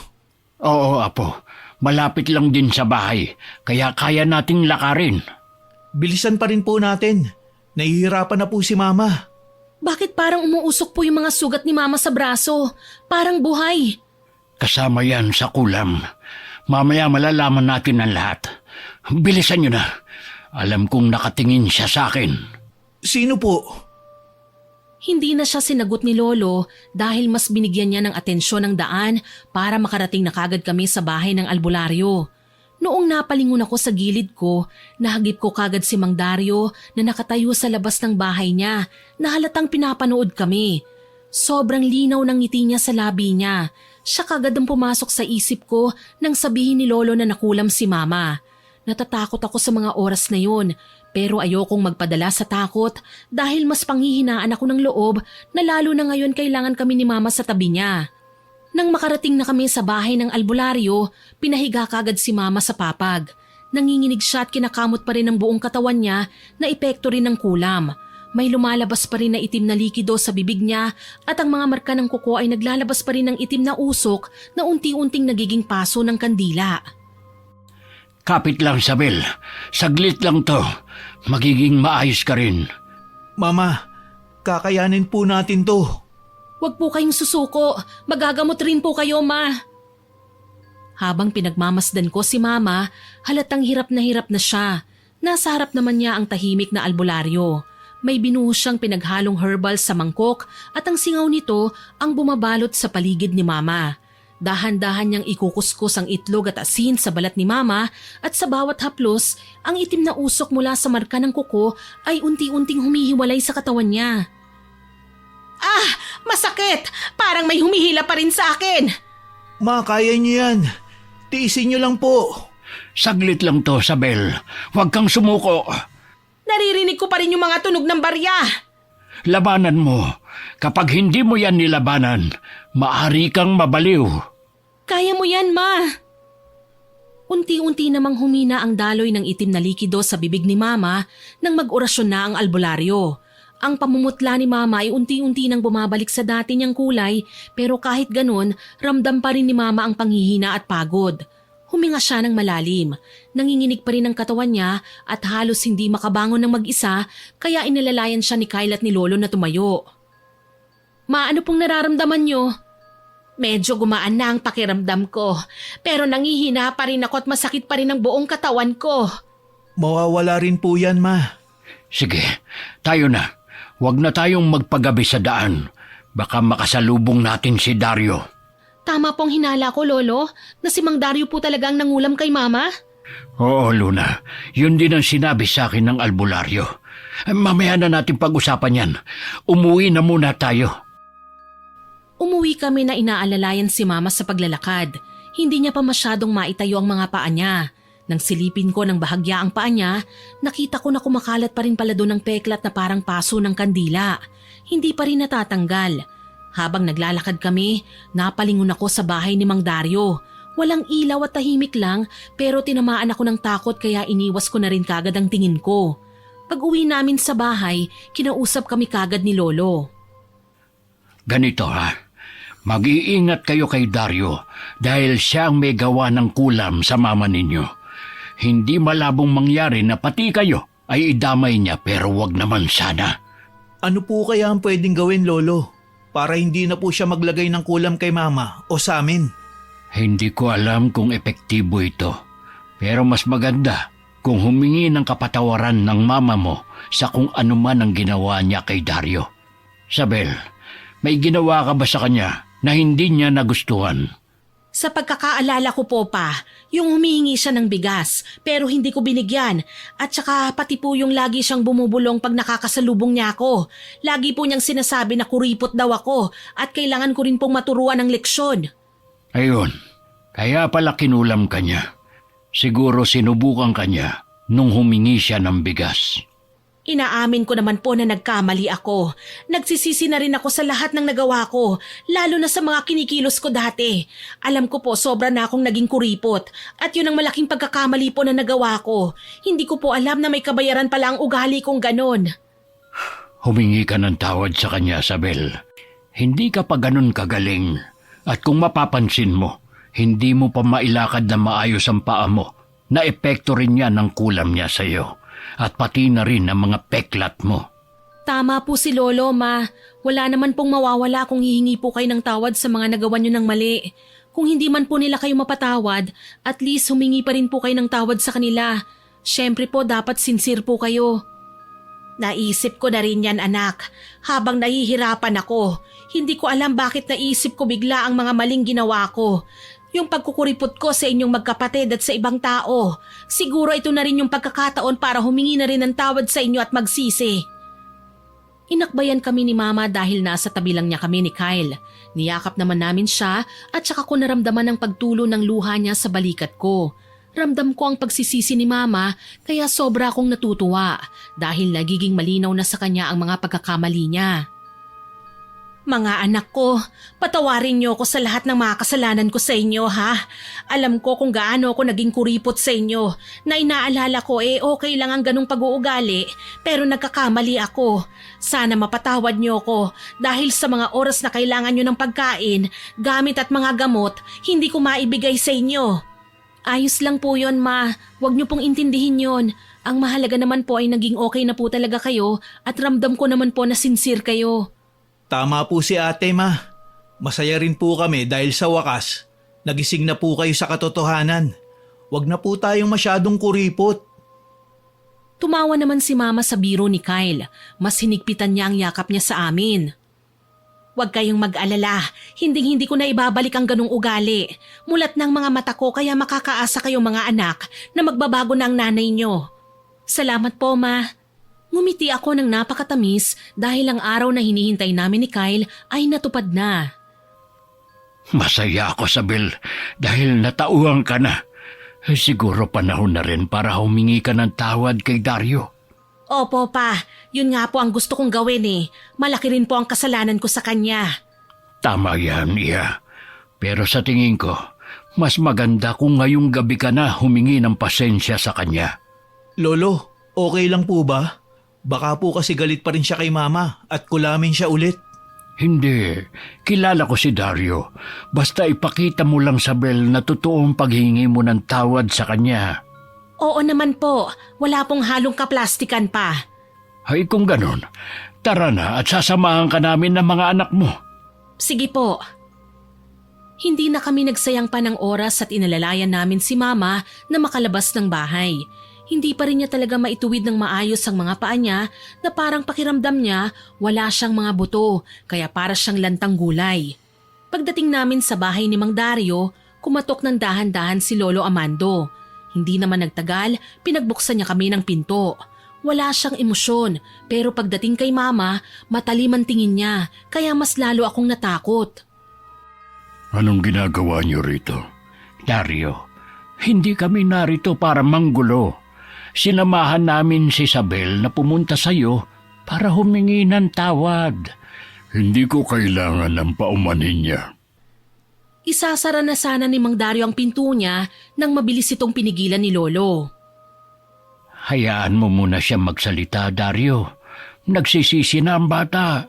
Oo, Apo. Malapit lang din sa bahay, kaya kaya nating lakarin. Bilisan pa rin po natin. Nahihirapan na po si Mama. Bakit parang umuusok po yung mga sugat ni Mama sa braso? Parang buhay. Kasama yan sa kulam. Mamaya malalaman natin ang lahat. Bilisan nyo na. Alam kong nakatingin siya sa akin. Sino po? Hindi na siya sinagot ni Lolo dahil mas binigyan niya ng atensyon ng daan para makarating na kagad kami sa bahay ng albularyo. Noong napalingon ako sa gilid ko, nahagip ko kagad si Mang Dario na nakatayo sa labas ng bahay niya na halatang pinapanood kami. Sobrang linaw ng ngiti niya sa labi niya. Siya kagad ang pumasok sa isip ko nang sabihin ni Lolo na nakulam si Mama. Natatakot ako sa mga oras na yun. Pero ayokong magpadala sa takot dahil mas panghihinaan ako ng loob na lalo na ngayon kailangan kami ni Mama sa tabi niya. Nang makarating na kami sa bahay ng albularyo, pinahiga kagad si Mama sa papag. Nanginginig siya at kinakamot pa rin ang buong katawan niya na epekto rin ng kulam. May lumalabas pa rin na itim na likido sa bibig niya at ang mga marka ng kuko ay naglalabas pa rin ng itim na usok na unti-unting nagiging paso ng kandila. Kapit lang, Sabel. Saglit lang to. Magiging maayos ka rin. Mama, kakayanin po natin to. Huwag po kayong susuko. Magagamot rin po kayo, Ma. Habang pinagmamasdan ko si Mama, halatang hirap na siya. Nasa harap naman niya ang tahimik na albularyo. May binuhos siyang pinaghalong herbal sa mangkok at ang singaw nito ang bumabalot sa paligid ni Mama. Dahan-dahan niyang ikukuskus ang itlog at asin sa balat ni Mama at sa bawat haplos, ang itim na usok mula sa marka ng kuko ay unti-unting humihiwalay sa katawan niya. Ah! Masakit! Parang may humihila pa rin sa akin! Ma, kaya niyo yan. Tiisin niyo lang po. Saglit lang to, Sabel. Huwag kang sumuko. Naririnig ko pa rin yung mga tunog ng barya. Labanan mo. Kapag hindi mo yan nilabanan, maaari kang mabaliw. Kaya mo yan, Ma. Unti-unti namang humina ang daloy ng itim na likido sa bibig ni Mama nang mag-orasyon na ang albularyo. Ang pamumutla ni Mama ay unti-unti nang bumabalik sa dati niyang kulay, pero kahit ganun, ramdam pa rin ni Mama ang panghihina at pagod. Huminga siya ng malalim. Nanginginig pa rin ang katawan niya at halos hindi makabangon ng mag-isa, kaya inilalayan siya ni Kyle at ni Lolo na tumayo. Ma, ano pong nararamdaman niyo? Medyo gumaan na ang pakiramdam ko, pero nangihina pa rin ako at masakit pa rin ang buong katawan ko. Mawawala rin po yan, Ma. Sige, tayo na. Huwag na tayong magpagabi sa daan. Baka makasalubong natin si Dario. Tama pong hinala ko, Lolo, na si Mang Dario po talaga ang nangulam kay Mama. Oo, Luna. Yun din ang sinabi sa akin ng albularyo. Mamaya na natin pag-usapan yan. Umuwi na muna tayo. Umuwi kami na inaalalayan si Mama sa paglalakad. Hindi niya pa masyadong maitayo ang mga paa niya. Nang silipin ko ng bahagya ang paa niya, nakita ko na kumakalat pa rin pala doon ang peklat na parang paso ng kandila. Hindi pa rin natatanggal. Habang naglalakad kami, napalingon ako sa bahay ni Mang Dario. Walang ilaw at tahimik lang, pero tinamaan ako ng takot kaya iniwas ko na rin kagad ang tingin ko. Pag uwi namin sa bahay, kinausap kami kagad ni Lolo. Ganito ha, mag-iingat kayo kay Dario dahil siya ang may gawa ng kulam sa mama ninyo. Hindi malabong mangyari na pati kayo ay idamay niya pero wag naman sana. Ano po kaya ang pwedeng gawin, Lolo? Para hindi na po siya maglagay ng kulam kay Mama o sa amin. Hindi ko alam kung epektibo ito. Pero mas maganda kung humingi ng kapatawaran ng mama mo sa kung ano man ang ginawa niya kay Dario. Sabel, may ginawa ka ba sa kanya na hindi niya nagustuhan? Sa pagkakaalala ko po pa, yung humihingi siya ng bigas pero hindi ko binigyan at saka pati po yung lagi siyang bumubulong pag nakakasalubong niya ako. Lagi po niyang sinasabi na kuripot daw ako at kailangan ko rin pong maturuan ng leksyon. Ayun, kaya pala kinulam ka niya. Siguro sinubukan ka niya nung humingi siya ng bigas. Inaamin ko naman po na nagkamali ako. Nagsisisi na rin ako sa lahat ng nagawa ko, lalo na sa mga kinikilos ko dati. Alam ko po sobra na akong naging kuripot at yun ang malaking pagkakamali po na nagawa ko. Hindi ko po alam na may kabayaran pala ang ugali kong ganon. Humingi ka ng tawad sa kanya, Sabel. Hindi ka pa ganun kagaling. At kung mapapansin mo, hindi mo pa mailakad na maayos ang paa mo. Na-epekto rin yan ng kulam niya sa iyo. At pati na rin ang mga peklat mo. Tama po si Lolo, Ma. Wala naman pong mawawala kung hihingi po kayo ng tawad sa mga nagawa nyo ng mali. Kung hindi man po nila kayo mapatawad, at least humingi pa rin po kayo ng tawad sa kanila. Siyempre po dapat sincere po kayo. Naisip ko na rin yan, anak. Habang nahihirapan ako, hindi ko alam bakit naisip ko bigla ang mga maling ginawa ko. Yung pagkukuripot ko sa inyong magkapatid at sa ibang tao. Siguro ito na rin yung pagkakataon para humingi na rin ng tawad sa inyo at magsisi. Inakbayan kami ni Mama dahil nasa tabi lang niya kami ni Kyle. Niyakap naman namin siya at saka ko naramdaman ang pagtulo ng luha niya sa balikat ko. Ramdam ko ang pagsisisi ni Mama kaya sobra akong natutuwa dahil nagiging malinaw na sa kanya ang mga pagkakamali niya. Mga anak ko, patawarin niyo ako sa lahat ng mga kasalanan ko sa inyo, ha? Alam ko kung gaano ako naging kuripot sa inyo, na inaalala ko okay lang ang ganong pag-uugali, pero nagkakamali ako. Sana mapatawad niyo ako dahil sa mga oras na kailangan niyo ng pagkain, gamit at mga gamot, hindi ko maibigay sa inyo. Ayos lang po yon, Ma. Huwag niyo pong intindihin yon. Ang mahalaga naman po ay naging okay na po talaga kayo at ramdam ko naman po na sincere kayo. Tama po si Ate, Ma. Masaya rin po kami dahil sa wakas, nagising na po kayo sa katotohanan. Huwag na po tayong masyadong kuripot. Tumawa naman si Mama sa biro ni Kyle. Mas hinigpitan niya ang yakap niya sa amin. Huwag kayong mag-alala, hindi ko na ibabalik ang ganong ugali. Mulat ng mga mata ko kaya makakaasa kayong mga anak na magbabago na ang nanay niyo. Salamat po, Ma. Ngumiti ako ng napakatamis dahil ang araw na hinihintay namin ni Kyle ay natupad na. Masaya ako, Sabel, dahil natauhan ka na. Siguro panahon na rin para humingi ka ng tawad kay Dario. Opo, Pa. Yun nga po ang gusto kong gawin eh. Malaki rin po ang kasalanan ko sa kanya. Tama yan, Iya. Pero sa tingin ko, mas maganda kung ngayong gabi ka na humingi ng pasensya sa kanya. Lolo, okay lang po ba? Baka po kasi galit pa rin siya kay Mama at kulamin siya ulit. Hindi. Kilala ko si Dario. Basta ipakita mo lang, Sabel, na totoong paghingi mo ng tawad sa kanya. Oo naman po. Wala pong halong kaplastikan pa. Ay kung ganon, tara na at sasamahan ka namin ng mga anak mo. Sige po. Hindi na kami nagsayang pa ng oras at inalalayan namin si Mama na makalabas ng bahay. Hindi pa rin niya talaga maituwid ng maayos ang mga paa niya na parang pakiramdam niya wala siyang mga buto kaya para siyang lantang gulay. Pagdating namin sa bahay ni Mang Dario, kumatok ng dahan-dahan si Lolo Amando. Hindi naman nagtagal, pinagbuksan niya kami ng pinto. Wala siyang emosyon pero pagdating kay Mama, matalim ang tingin niya kaya mas lalo akong natakot. Anong ginagawa niyo rito? Dario, hindi kami narito para manggulo. Sinamahan namin si Isabel na pumunta sa iyo para humingi ng tawad. Hindi ko kailangan ng paumanhin niya. Isasara na sana ni Mang Dario ang pinto niya nang mabilis itong pinigilan ni Lolo. Hayaan mo muna siya magsalita, Dario. Nagsisisi na ang bata.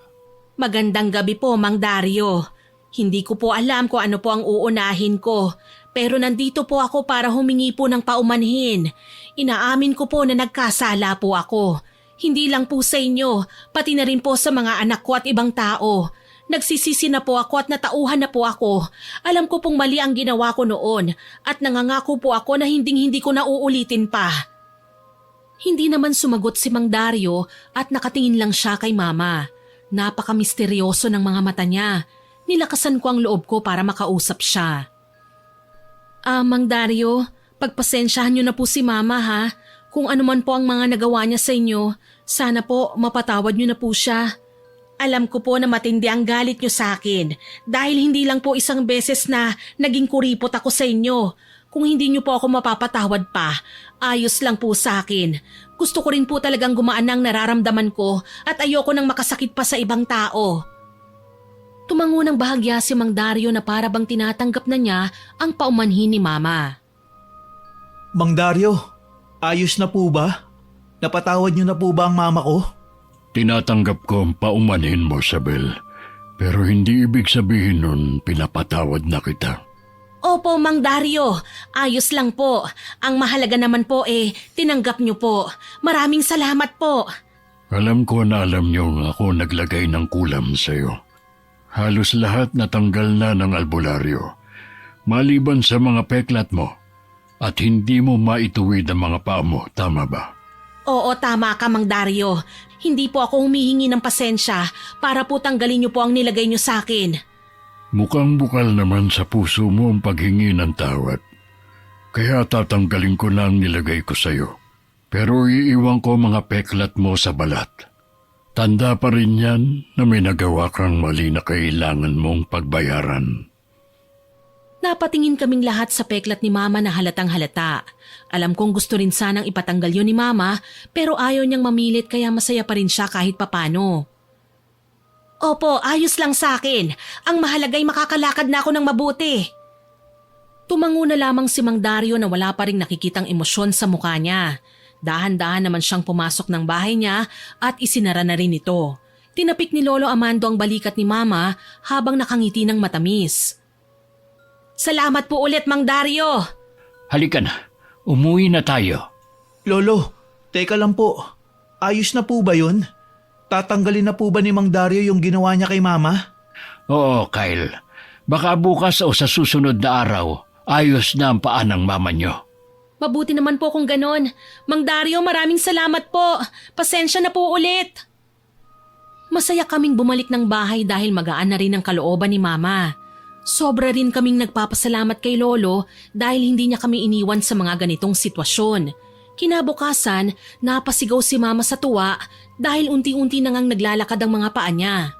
Magandang gabi po, Mang Dario. Hindi ko po alam kung ano po ang uunahin ko, pero nandito po ako para humingi po ng paumanhin. Inaamin ko po na nagkasala po ako. Hindi lang po sa inyo, pati na rin po sa mga anak ko at ibang tao. Nagsisisi na po ako at natauhan na po ako. Alam ko pong mali ang ginawa ko noon at nangangako po ako na hindi ko na uulitin pa. Hindi naman sumagot si Mang Dario at nakatingin lang siya kay Mama. Napaka-misteryoso ng mga mata niya. Nilakasan ko ang loob ko para makausap siya. Mang Dario, pagpasensyahan niyo na po si Mama ha. Kung ano man po ang mga nagawa niya sa inyo, sana po mapatawad niyo na po siya. Alam ko po na matindi ang galit niyo sa akin dahil hindi lang po isang beses na naging kuripot ako sa inyo. Kung hindi niyo po ako mapapatawad pa, ayos lang po sa akin. Gusto ko rin po talagang gumaan ang nararamdaman ko at ayoko nang makasakit pa sa ibang tao. Tumango ng bahagya si Mang Dario na para bang tinatanggap na niya ang paumanhin ni Mama. Mang Dario, ayos na po ba? Napatawad niyo na po ba ang mama ko? Tinatanggap ko ang paumanhin mo, Sabel. Pero hindi ibig sabihin nun pinapatawad na kita. Opo, Mang Dario. Ayos lang po. Ang mahalaga naman po tinanggap niyo po. Maraming salamat po. Alam ko na alam niyong ako naglagay ng kulam sa'yo. Halos lahat natanggal na ng albularyo. Maliban sa mga peklat mo. At hindi mo maituwid ang mga paa mo, tama ba? Oo, tama ka, Mang Dario. Hindi po ako humihingi ng pasensya para po tanggalin niyo po ang nilagay niyo sa akin. Mukhang bukal naman sa puso mo ang paghingi ng tawad. Kaya tatanggalin ko na ang nilagay ko sa'yo. Pero iiwan ko mga peklat mo sa balat. Tanda pa rin yan na may nagawa kang mali na kailangan mong pagbayaran. Napatingin kaming lahat sa peklat ni Mama na halatang halata. Alam kong gusto rin sanang ipatanggal yun ni Mama pero ayaw niyang mamilit kaya masaya pa rin siya kahit papano. Opo, ayos lang sa akin. Ang mahalaga'y makakalakad na ako ng mabuti. Tumango na lamang si Mang Dario na wala pa ring nakikitang emosyon sa mukha niya. Dahan-dahan naman siyang pumasok ng bahay niya at isinara na rin ito. Tinapik ni Lolo Amando ang balikat ni Mama habang nakangiti ng matamis. Salamat po ulit, Mang Dario. Halika na, umuwi na tayo. Lolo, teka lang po. Ayos na po ba yun? Tatanggalin na po ba ni Mang Dario yung ginawa niya kay Mama? Oo, Kyle. Baka bukas o sa susunod na araw, ayos na ang paa ng mama nyo. Mabuti naman po kung ganon. Mang Dario, maraming salamat po. Pasensya na po ulit. Masaya kaming bumalik ng bahay dahil magaan na rin ang kalooban ni Mama. Sobra rin kaming nagpapasalamat kay Lolo dahil hindi niya kami iniwan sa mga ganitong sitwasyon. Kinabukasan, napasigaw si Mama sa tuwa dahil unti-unti na ngang naglalakad ang mga paa niya.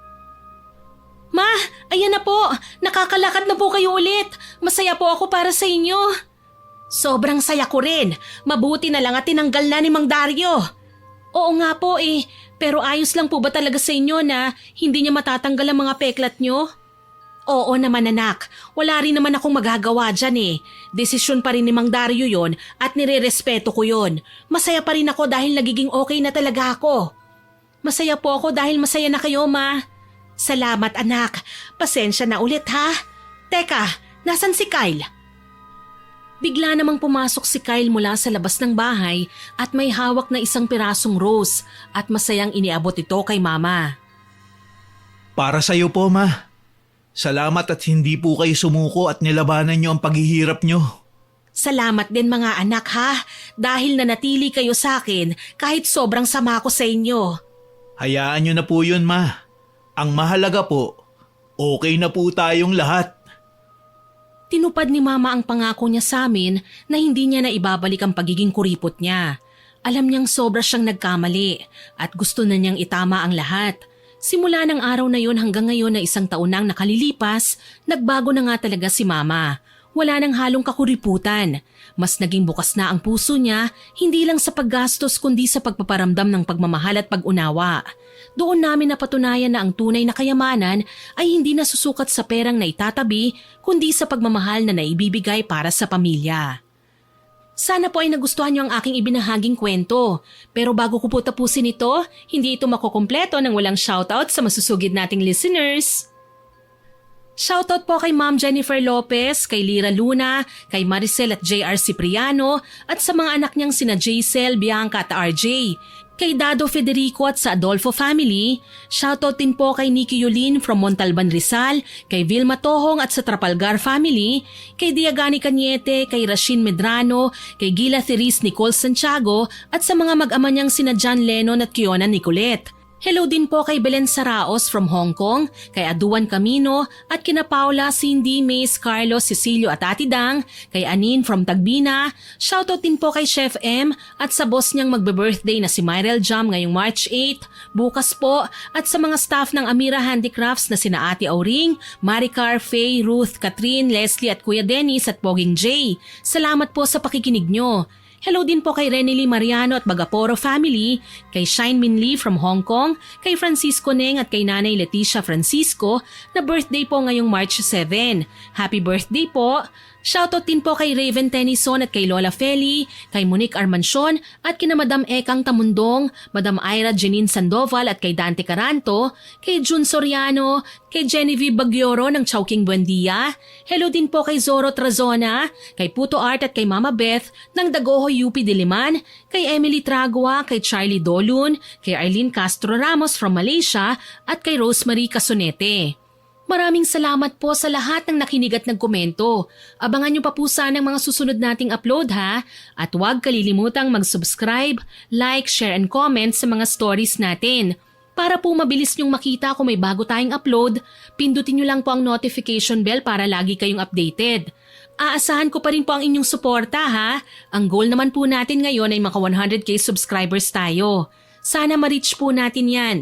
Ma, ayan na po. Nakakalakad na po kayo ulit. Masaya po ako para sa inyo. Sobrang saya ko rin. Mabuti na lang at tinanggal na ni Mang Dario. Oo nga po pero ayos lang po ba talaga sa inyo na hindi niya matatanggal ang mga peklat niyo? Oo naman anak, wala rin naman akong magagawa dyan Desisyon pa rin ni Mang Dario yon at nirerespeto ko yon. Masaya pa rin ako dahil nagiging okay na talaga ako. Masaya po ako dahil masaya na kayo, Ma. Salamat anak, pasensya na ulit ha. Teka, nasan si Kyle? Bigla namang pumasok si Kyle mula sa labas ng bahay at may hawak na isang pirasong rose at masayang iniabot ito kay Mama. Para sa'yo po, Ma. Salamat at hindi po kayo sumuko at nilabanan niyo ang paghihirap niyo. Salamat din mga anak ha, dahil nanatili kayo sa akin kahit sobrang sama ko sa inyo. Hayaan niyo na po yun, Ma. Ang mahalaga po, okay na po tayong lahat. Tinupad ni Mama ang pangako niya sa amin na hindi niya na ibabalik ang pagiging kuripot niya. Alam niyang sobra siyang nagkamali at gusto na niyang itama ang lahat. Simula ng araw na yon hanggang ngayon na 1 taon nang nakalilipas, nagbago na nga talaga si Mama. Wala nang halong kakuriputan. Mas naging bukas na ang puso niya, hindi lang sa paggastos kundi sa pagpaparamdam ng pagmamahal at pag-unawa. Doon namin napatunayan na ang tunay na kayamanan ay hindi nasusukat sa perang na itatabi kundi sa pagmamahal na naibibigay para sa pamilya. Sana po ay nagustuhan niyo ang aking ibinahaging kwento. Pero bago ko po tapusin ito, hindi ito makukumpleto nang walang shoutout sa masusugid nating listeners. Shoutout po kay Ma'am Jennifer Lopez, kay Lira Luna, kay Maricel at JR Cipriano at sa mga anak niyang sina Jaisel, Bianca at RJ. Kay Dado Federico at sa Adolfo family, shoutout din po kay Nikki Yulin from Montalban Rizal, kay Vilma Tohong at sa Trapalgar family, kay Diagani Cañete, kay Rasheen Medrano, kay Gila Theris Nicole Santiago at sa mga mag-ama niyang sina John Lennon at Kiona Nicolette. Hello din po kay Belen Saraos from Hong Kong, kay Aduan Camino at kina Paula, Cindy, Mace, Carlos, Cecilio at Ati Dang, kay Anin from Tagbina, shoutout din po kay Chef M at sa boss niyang magbe-birthday na si Myrel Jam ngayong March 8, bukas po at sa mga staff ng Amira Handicrafts na sina Ate Auring, Maricar, Faye, Ruth, Catherine, Leslie at Kuya Dennis at Poging J. Salamat po sa pakikinig nyo. Hello din po kay Renely Mariano at Bagaporo family, kay Shine Min Lee from Hong Kong, kay Francisco Neng at kay Nanay Leticia Francisco na birthday po ngayong March 7. Happy birthday po! Shoutout din po kay Raven Tennyson at kay Lola Feli, kay Monique Armancion at kina Madam Ekang Tamundong, Madam Ira Janine Sandoval at kay Dante Caranto, kay Jun Soriano, kay Genevieve Bagyoro ng Chowking Buendia. Hello din po kay Zoro Trazona, kay Puto Art at kay Mama Beth ng Dagoho UP Diliman, kay Emily Tragua, kay Charlie Dolun, kay Arlene Castro Ramos from Malaysia at kay Rosemary Casonete. Maraming salamat po sa lahat ng nakinig at nagkomento. Abangan niyo pa po sana ang mga susunod nating upload ha. At huwag kalilimutang mag-subscribe, like, share and comment sa mga stories natin. Para po mabilis niyong makita kung may bago tayong upload, pindutin niyo lang po ang notification bell para lagi kayong updated. Aasahan ko pa rin po ang inyong suporta ha. Ang goal naman po natin ngayon ay maka 100k subscribers tayo. Sana ma-reach po natin yan.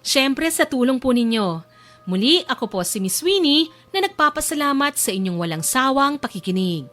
Siyempre sa tulong po ninyo. Muli, ako po si Miss Winnie na nagpapasalamat sa inyong walang sawang pakikinig.